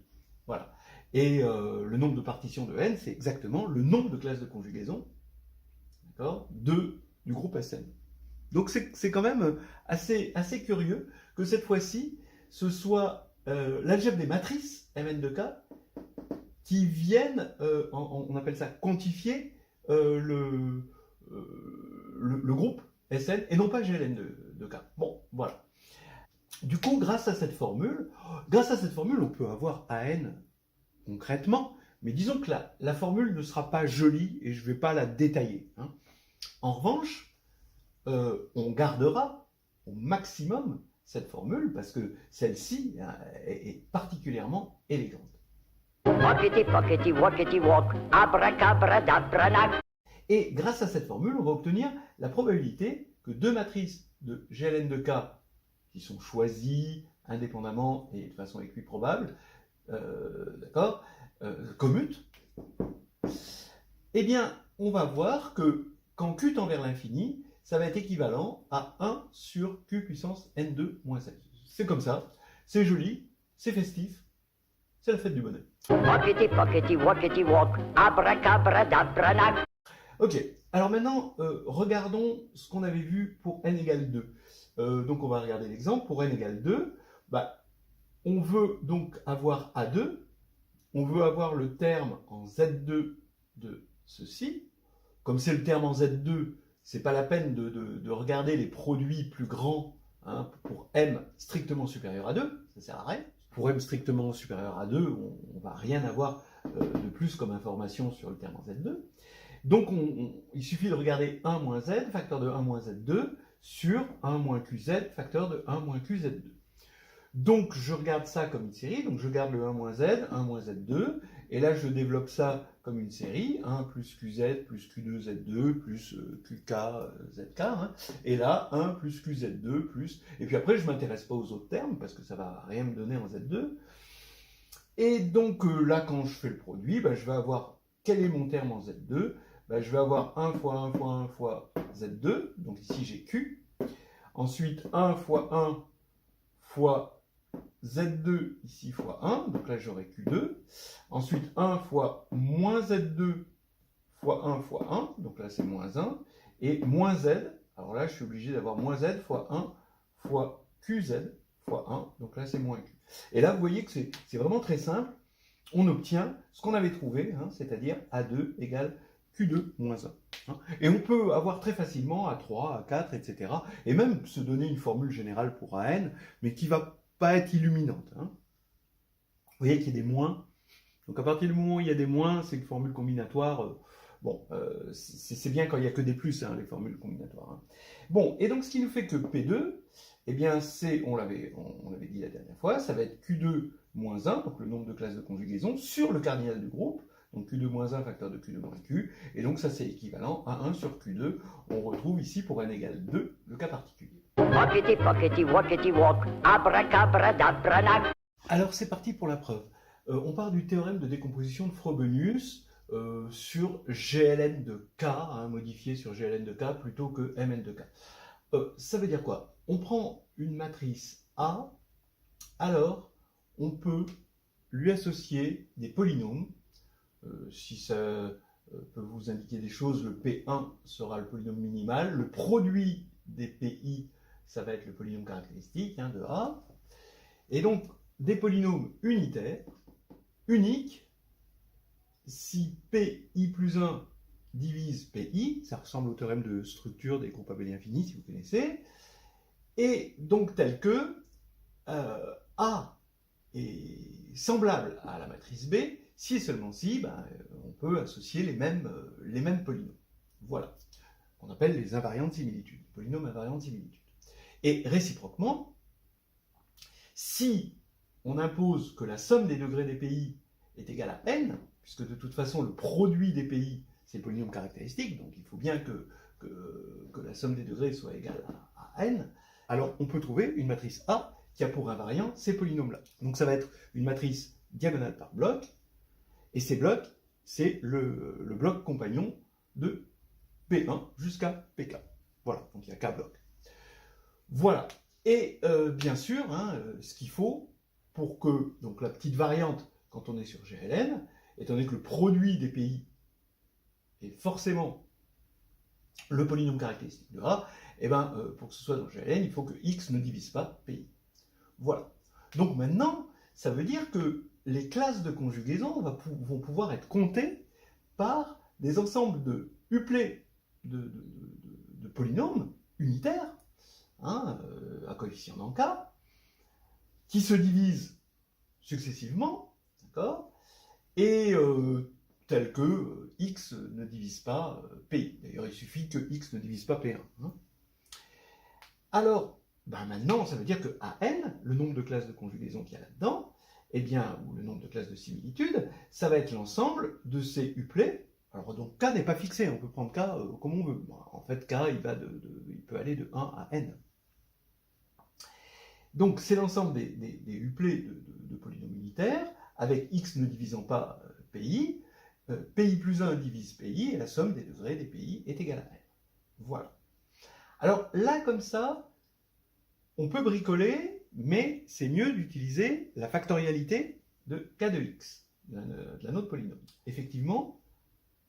Voilà. Et le nombre de partitions de n, c'est exactement le nombre de classes de conjugaison, d'accord, du groupe Sn. Donc c'est quand même assez curieux que cette fois-ci, ce soit l'algèbre des matrices Mn de K qui viennent, on appelle ça quantifier le groupe Sn et non pas GLN de K. Bon, voilà. Du coup, grâce à cette formule, on peut avoir AN concrètement, mais disons que la formule ne sera pas jolie et je ne vais pas la détailler. Hein. En revanche, on gardera au maximum cette formule parce que celle-ci est particulièrement élégante. Walkity pockety walkity walk, abracabradabranach. Et grâce à cette formule, on va obtenir la probabilité que deux matrices de GLN de K qui sont choisies indépendamment et de façon équiprobable, d'accord, commutent. Eh bien, on va voir que quand Q tend vers l'infini, ça va être équivalent à 1 sur Q puissance N2 moins 7. C'est comme ça, c'est joli, c'est festif, c'est la fête du bonheur. Walkity pockety walkity walk, abracabradabranach. Ok, alors maintenant, regardons ce qu'on avait vu pour n égale 2. Donc on va regarder l'exemple. Pour n égale 2, on veut donc avoir A2, on veut avoir le terme en Z2 de ceci. Comme c'est le terme en Z2, c'est pas la peine de regarder les produits plus grands hein, pour M strictement supérieur à 2, ça sert à rien. Pour M strictement supérieur à 2, on va rien avoir de plus comme information sur le terme en Z2. Donc il suffit de regarder 1 moins Z, facteur de 1 moins Z2, sur 1 moins QZ, facteur de 1 moins QZ2. Donc je regarde ça comme une série, donc je garde le 1 moins Z, 1 moins Z2, et là je développe ça comme une série, 1 plus QZ, plus Q2 Z2, plus QK ZK, hein, et là 1 plus QZ2, plus... Et puis après je ne m'intéresse pas aux autres termes, parce que ça ne va rien me donner en Z2. Et donc là quand je fais le produit, je vais avoir, quel est mon terme en Z2 ? Je vais avoir 1 fois 1 fois 1 fois Z2, donc ici j'ai Q. Ensuite 1 fois 1 fois Z2 ici fois 1, donc là j'aurai Q2. Ensuite 1 fois moins Z2 fois 1 fois 1, donc là c'est moins 1. Et moins Z, alors là je suis obligé d'avoir moins Z fois 1 fois QZ fois 1, donc là c'est moins Q. Et là vous voyez que c'est vraiment très simple. On obtient ce qu'on avait trouvé, hein, c'est-à-dire A2 égale Q2 moins 1. Hein. Et on peut avoir très facilement A3, A4, etc. Et même se donner une formule générale pour AN, mais qui ne va pas être illuminante. Hein. Vous voyez qu'il y a des moins. Donc à partir du moment où il y a des moins, c'est une formule combinatoire. C'est bien quand il n'y a que des plus, hein, les formules combinatoires. Hein. Bon, et donc ce qui nous fait que P2, eh bien c'est, on l'avait dit la dernière fois, ça va être Q2 moins 1, donc le nombre de classes de conjugaison, sur le cardinal du groupe. Donc Q2 moins 1, facteur de Q2 moins Q, et donc ça c'est équivalent à 1 sur Q2. On retrouve ici pour n égale 2, le cas particulier. Walkity pockety walkity walk, abracabradabranach. Alors c'est parti pour la preuve. On part du théorème de décomposition de Frobenius sur GLN de K, hein, modifié sur GLN de K plutôt que Mn de K. Ça veut dire quoi? On prend une matrice A, alors on peut lui associer des polynômes. Si ça peut vous indiquer des choses, le P1 sera le polynôme minimal, le produit des PI, ça va être le polynôme caractéristique hein, de A, et donc des polynômes unitaires, uniques, si PI plus 1 divise PI, ça ressemble au théorème de structure des groupes abéliens finis, si vous connaissez, et donc tel que A est semblable à la matrice B, si et seulement si, on peut associer les mêmes polynômes. Voilà, qu'on appelle les invariants de similitude, polynômes invariants de similitude. Et réciproquement, si on impose que la somme des degrés des pays est égale à n, puisque de toute façon le produit des pays c'est le polynôme caractéristique, donc il faut bien que la somme des degrés soit égale à n, alors on peut trouver une matrice A qui a pour invariant ces polynômes-là. Donc ça va être une matrice diagonale par bloc, et ces blocs, c'est le bloc compagnon de P1 jusqu'à PK. Voilà, donc il y a K blocs. Voilà, et bien sûr, hein, ce qu'il faut pour que, donc la petite variante, quand on est sur GLN, étant donné que le produit des pays est forcément le polynôme caractéristique de A, et pour que ce soit dans GLN, il faut que X ne divise pas PI. Voilà. Donc maintenant, ça veut dire que les classes de conjugaison vont pouvoir être comptées par des ensembles de uplet de polynômes unitaires, hein, à coefficient dans K, qui se divisent successivement, d'accord, et tel que x ne divise pas pi. D'ailleurs, il suffit que x ne divise pas P1. Hein. Alors, ben maintenant, ça veut dire que AN, le nombre de classes de conjugaison qu'il y a là-dedans, eh bien, ou le nombre de classes de similitude, ça va être l'ensemble de ces uplets. Alors donc K n'est pas fixé, on peut prendre K comme on veut. Bon, en fait, K, il peut aller de 1 à N. Donc c'est l'ensemble des uplets de polynômes unitaires, avec x ne divisant pas PI, PI plus 1 divise PI, et la somme des degrés des PI est égale à N. Voilà. Alors là, comme ça, on peut bricoler, mais c'est mieux d'utiliser la factorialité de K de x, de la note polynôme. Effectivement,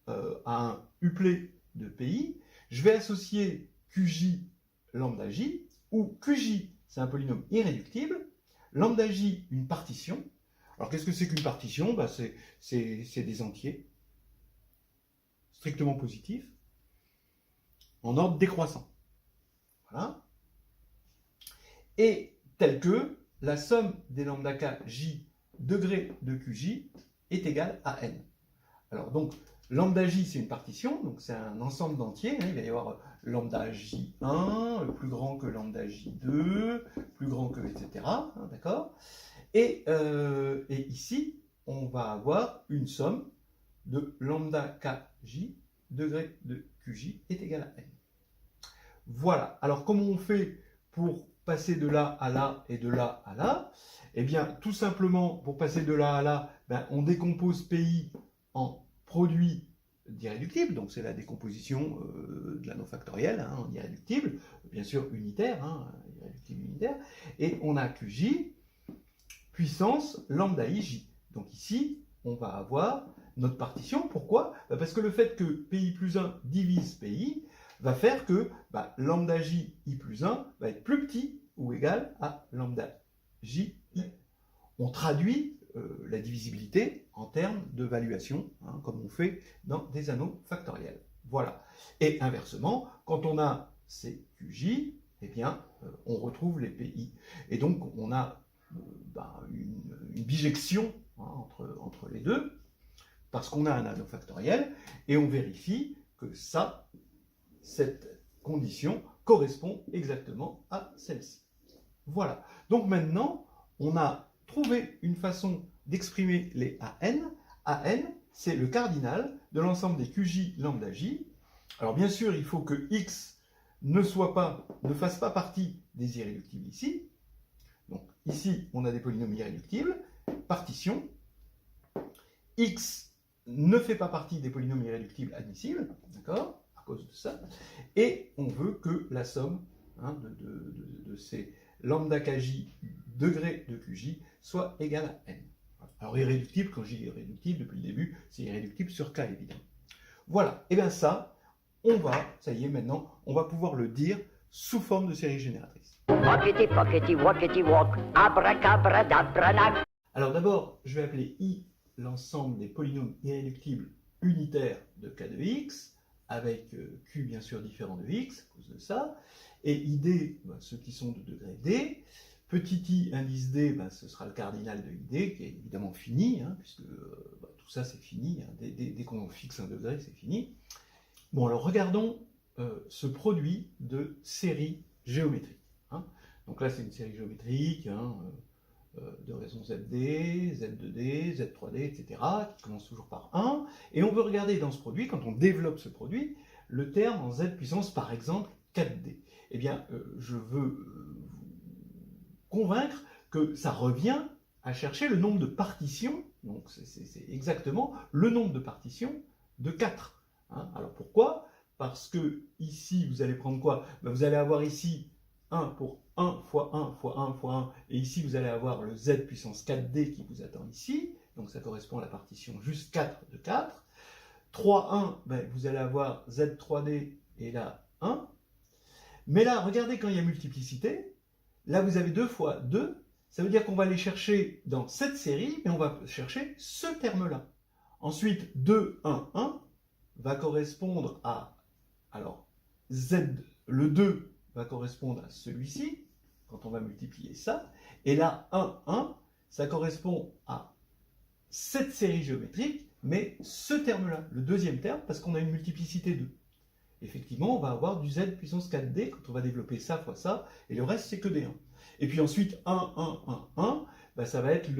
à un uplet de PI, je vais associer QJ lambda J, où QJ c'est un polynôme irréductible, lambda J une partition. Alors qu'est-ce que c'est qu'une partition? Bah, c'est des entiers strictement positifs en ordre décroissant. Voilà. Et tel que la somme des lambda K J degré de QJ est égale à N. Alors donc, lambda J c'est une partition, donc c'est un ensemble d'entiers, hein, il va y avoir lambda J1, plus grand que lambda J2, plus grand que, etc. Hein, d'accord, et ici, on va avoir une somme de lambda Kj degré de Qj est égal à N. Voilà. Alors, comment on fait pour passer de là à là et de là à là? Eh bien, tout simplement, pour passer de là à là, ben, on décompose PI en produit d'irréductible, donc c'est la décomposition de l'anneau factoriel hein, en irréductible, bien sûr unitaire, hein, irréductible unitaire, et on a QJ puissance lambda IJ. Donc ici, on va avoir notre partition. Pourquoi? Parce que le fait que PI plus 1 divise PI va faire que lambda J I plus 1 va être plus petit ou égal à lambda J I. On traduit la divisibilité en termes de valuation, hein, comme on fait dans des anneaux factoriels. Voilà. Et inversement, quand on a ces QJ, eh bien, on retrouve les PI. Et donc, on a une bijection hein, entre les deux, parce qu'on a un anneau factoriel, et on vérifie que cette condition correspond exactement à celle-ci. Voilà. Donc maintenant, on a trouvé une façon d'exprimer les AN. AN, c'est le cardinal de l'ensemble des QJ lambda J. Alors bien sûr, il faut que X ne fasse pas partie des irréductibles ici. Donc ici, on a des polynômes irréductibles. Partition. X ne fait pas partie des polynômes irréductibles admissibles, d'accord, à cause de ça. Et on veut que la somme hein, de ces lambda Kj degré de Qj soit égale à N. Alors irréductible, quand je dis irréductible, depuis le début, c'est irréductible sur K, évidemment. Voilà, et bien ça y est maintenant, on va pouvoir le dire sous forme de série génératrice. Walkity, pockety, walkity, walk, abracabradabranach. Alors d'abord, je vais appeler I l'ensemble des polynômes irréductibles unitaires de K de X, avec Q bien sûr différent de X, à cause de ça, et ID, ceux qui sont de degré D, petit i indice D, ce sera le cardinal de ID, qui est évidemment fini, hein, puisque tout ça c'est fini, hein, dès qu'on fixe un degré, c'est fini. Bon, alors regardons ce produit de série géométrique. Hein. Donc là, c'est une série géométrique, hein, de raison ZD, Z2D, Z3D, etc., qui commence toujours par 1, et on veut regarder dans ce produit, quand on développe ce produit, le terme en Z puissance, par exemple, 4D. Eh bien, je veux vous convaincre que ça revient à chercher le nombre de partitions, donc c'est exactement le nombre de partitions de 4. Hein. Alors pourquoi? Parce que ici, vous allez prendre quoi? Vous allez avoir ici 1 pour 1 fois 1 fois 1 fois 1, et ici vous allez avoir le Z puissance 4D qui vous attend ici, donc ça correspond à la partition juste 4 de 4. 3, 1, vous allez avoir Z3D et là 1. Mais là, regardez quand il y a multiplicité, là vous avez 2 fois 2, ça veut dire qu'on va aller chercher dans cette série, mais on va chercher ce terme-là. Ensuite, 2, 1, 1, va correspondre à, alors, Z, le 2 va correspondre à celui-ci, quand on va multiplier ça, et là, 1, 1, ça correspond à cette série géométrique, mais ce terme-là, le deuxième terme, parce qu'on a une multiplicité 2. Effectivement, on va avoir du z puissance 4d quand on va développer ça fois ça, et le reste, c'est que des 1. Et puis ensuite, 1, 1, 1, 1, ben ça va être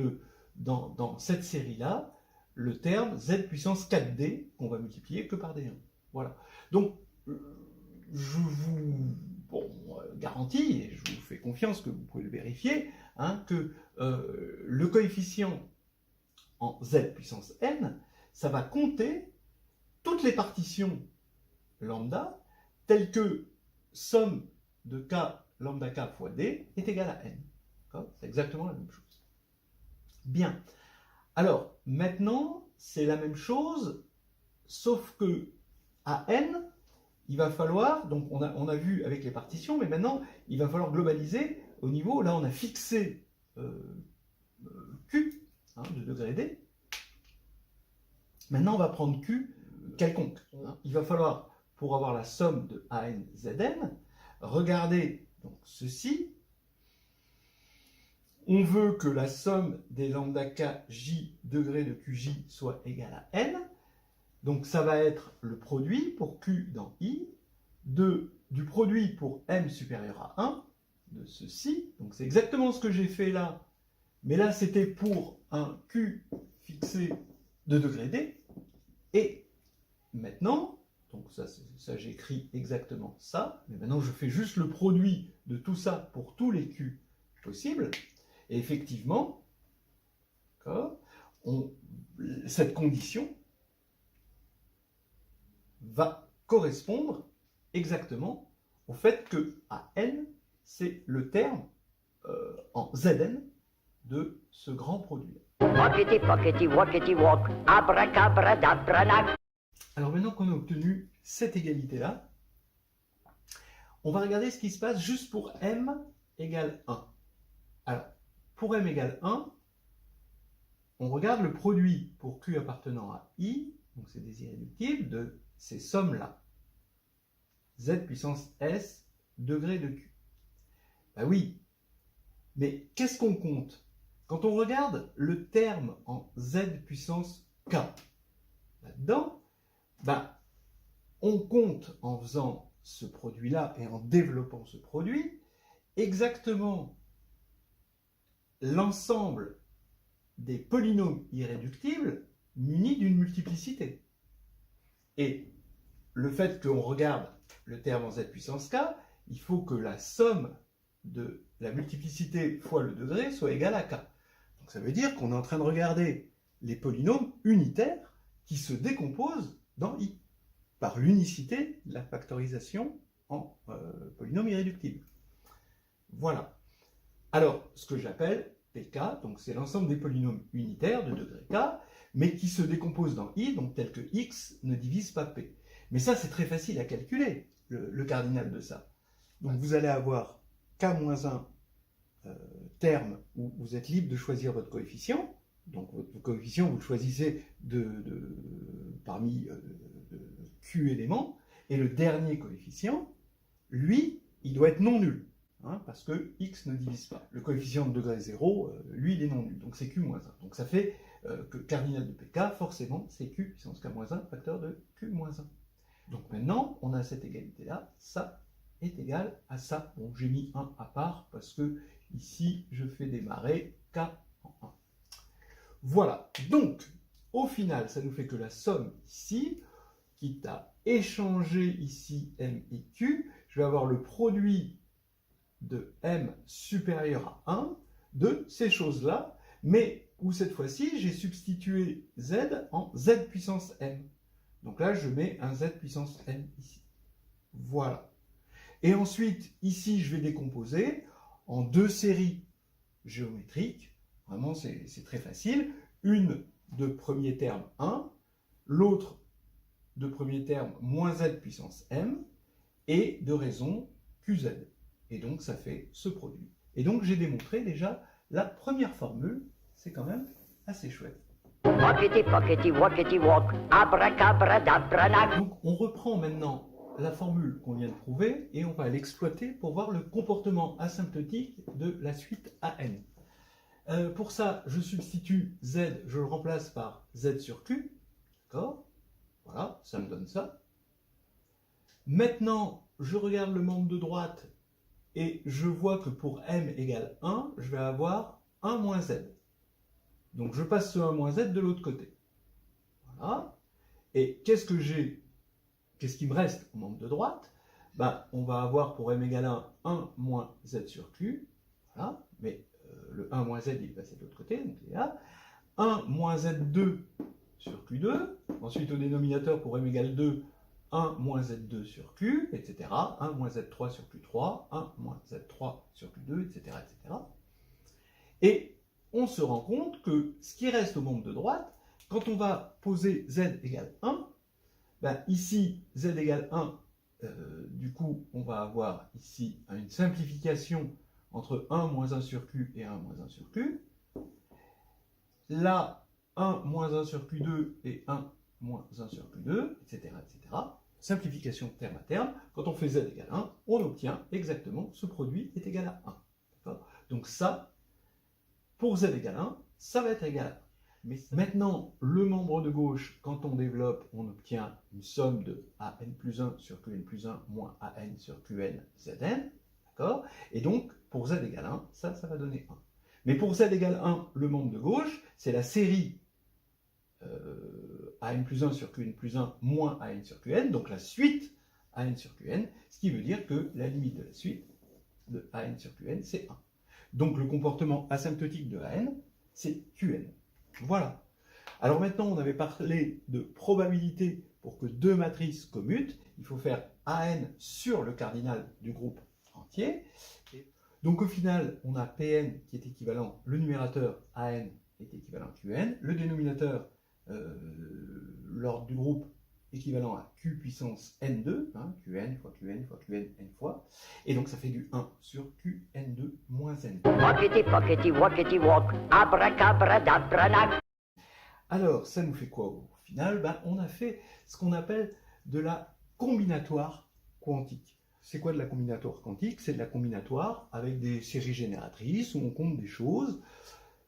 dans cette série-là, le terme z puissance 4d qu'on va multiplier que par des 1. Voilà. Donc, je vous garantis, et je vous fais confiance que vous pouvez le vérifier, hein, que le coefficient en z puissance n, ça va compter toutes les partitions lambda telles que somme de k lambda k fois d est égale à n. C'est exactement la même chose. Bien. Alors, maintenant, c'est la même chose, sauf que à n, il va falloir, donc on a vu avec les partitions, mais maintenant, il va falloir globaliser au niveau, là on a fixé Q, hein, de degré D. Maintenant, on va prendre Q quelconque. Hein. Il va falloir, pour avoir la somme de AN, ZN, regarder donc, ceci. On veut que la somme des lambda k j degrés de QJ soit égale à N. Donc ça va être le produit pour Q dans I, du produit pour M supérieur à 1, de ceci. Donc c'est exactement ce que j'ai fait là, mais là c'était pour un Q fixé de degré D. Et maintenant, donc ça j'écris exactement ça, mais maintenant je fais juste le produit de tout ça pour tous les Q possibles. Et effectivement, cette condition va correspondre exactement au fait que AN, c'est le terme en Zn de ce grand produit. Pockety, pockety, walkety, walk, abracabradabranach. Alors maintenant qu'on a obtenu cette égalité-là, on va regarder ce qui se passe juste pour m égale 1. Alors, pour m égale 1, on regarde le produit pour q appartenant à i, donc c'est des irréductibles, de ces sommes-là. Z puissance S degré de q. Ben oui, mais qu'est-ce qu'on compte? Quand on regarde le terme en Z puissance K, là-dedans, ben, on compte en faisant ce produit-là et en développant ce produit, exactement l'ensemble des polynômes irréductibles munis d'une multiplicité. Et le fait qu'on regarde le terme en z puissance k, il faut que la somme de la multiplicité fois le degré soit égale à k. Donc ça veut dire qu'on est en train de regarder les polynômes unitaires qui se décomposent dans i, par l'unicité de la factorisation en polynôme irréductible. Voilà. Alors, ce que j'appelle pk, donc c'est l'ensemble des polynômes unitaires de degré k, mais qui se décomposent dans i, donc tel que x ne divise pas p. Mais ça, c'est très facile à calculer, le cardinal de ça. Donc vous allez avoir k-1 terme où vous êtes libre de choisir votre coefficient. Donc votre coefficient, vous le choisissez parmi q éléments. Et le dernier coefficient, lui, il doit être non nul. Hein, parce que x ne divise pas. Le coefficient de degré 0, lui, il est non nul. Donc c'est q-1. Donc ça fait que cardinal de pk, forcément, c'est q puissance k-1, facteur de q-1. Donc maintenant, on a cette égalité-là. Ça est égal à ça. Bon, j'ai mis 1 à part parce que ici, je fais démarrer k en 1. Voilà. Donc, au final, ça nous fait que la somme ici, quitte à échanger ici m et q, je vais avoir le produit de m supérieur à 1 de ces choses-là, mais où cette fois-ci, j'ai substitué z en z puissance m. Donc là, je mets un z puissance m ici. Voilà. Et ensuite, ici, je vais décomposer en deux séries géométriques. Vraiment, c'est très facile. Une de premier terme 1, l'autre de premier terme moins z puissance m, et de raison qz. Et donc, ça fait ce produit. Et donc, j'ai démontré déjà la première formule. C'est quand même assez chouette. Walkity, pockety, walkity, walk. Abracabradabranag. Donc on reprend maintenant la formule qu'on vient de prouver et on va l'exploiter pour voir le comportement asymptotique de la suite AN. Pour ça, je substitue Z, je le remplace par Z sur Q. D'accord? Voilà, ça me donne ça. Maintenant, je regarde le membre de droite et je vois que pour M égale 1, je vais avoir 1 moins Z. Donc je passe ce 1 moins Z de l'autre côté. Voilà. Et qu'est-ce qui me reste au membre de droite? Ben, on va avoir pour M égale 1 moins Z sur Q. Voilà. Mais le 1 moins Z, il est passé de l'autre côté, donc il est là. 1 moins Z2 sur Q2. Ensuite, au dénominateur, pour M égale 2, 1 moins Z2 sur Q, etc. 1 moins Z3 sur Q3, 1 moins Z3 sur Q2, etc., etc. Et on se rend compte que ce qui reste au membre de droite, quand on va poser Z égale 1, ben ici, Z égale 1, du coup, on va avoir ici une simplification entre 1 moins 1 sur Q et 1 moins 1 sur Q. Là, 1 moins 1 sur Q2 et 1 moins 1 sur Q2, etc., etc. Simplification terme à terme. Quand on fait Z égale 1, on obtient exactement ce produit est égal à 1. Donc ça, pour Z égale 1, ça va être égal à 1. Mais maintenant, le membre de gauche, quand on développe, on obtient une somme de AN plus 1 sur QN plus 1 moins AN sur QN ZN. D'accord? Et donc, pour Z égale 1, ça va donner 1. Mais pour Z égale 1, le membre de gauche, c'est la série AN plus 1 sur QN plus 1 moins AN sur QN, donc la suite AN sur QN, ce qui veut dire que la limite de la suite de AN sur QN, c'est 1. Donc le comportement asymptotique de AN, c'est QN. Voilà. Alors maintenant, on avait parlé de probabilité pour que deux matrices commutent. Il faut faire AN sur le cardinal du groupe entier. Donc au final, on a Pn qui est équivalent, le numérateur AN est équivalent à Qn, le dénominateur, l'ordre du groupe équivalent à Q puissance N2, hein, Qn fois Qn fois Qn n fois, et donc ça fait du 1 sur Qn2 moins n. Walkity, pockety, walkity, walk. Abracabradabranag. Alors, ça nous fait quoi au final? Ben, on a fait ce qu'on appelle de la combinatoire quantique. C'est quoi de la combinatoire quantique? C'est de la combinatoire avec des séries génératrices où on compte des choses,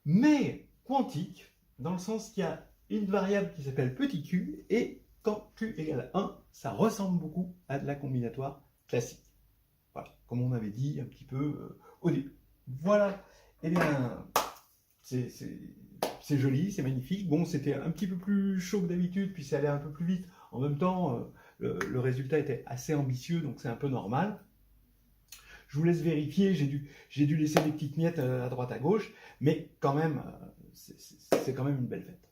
mais quantique, dans le sens qu'il y a une variable qui s'appelle petit q, et quand q égale 1, ça ressemble beaucoup à de la combinatoire classique. Voilà, comme on avait dit un petit peu au début. Voilà, eh bien, c'est joli, c'est magnifique. Bon, c'était un petit peu plus chaud que d'habitude, puis ça allait un peu plus vite. En même temps, le résultat était assez ambitieux, donc c'est un peu normal. Je vous laisse vérifier, j'ai dû laisser des petites miettes à droite à gauche, mais quand même, c'est quand même une belle fête.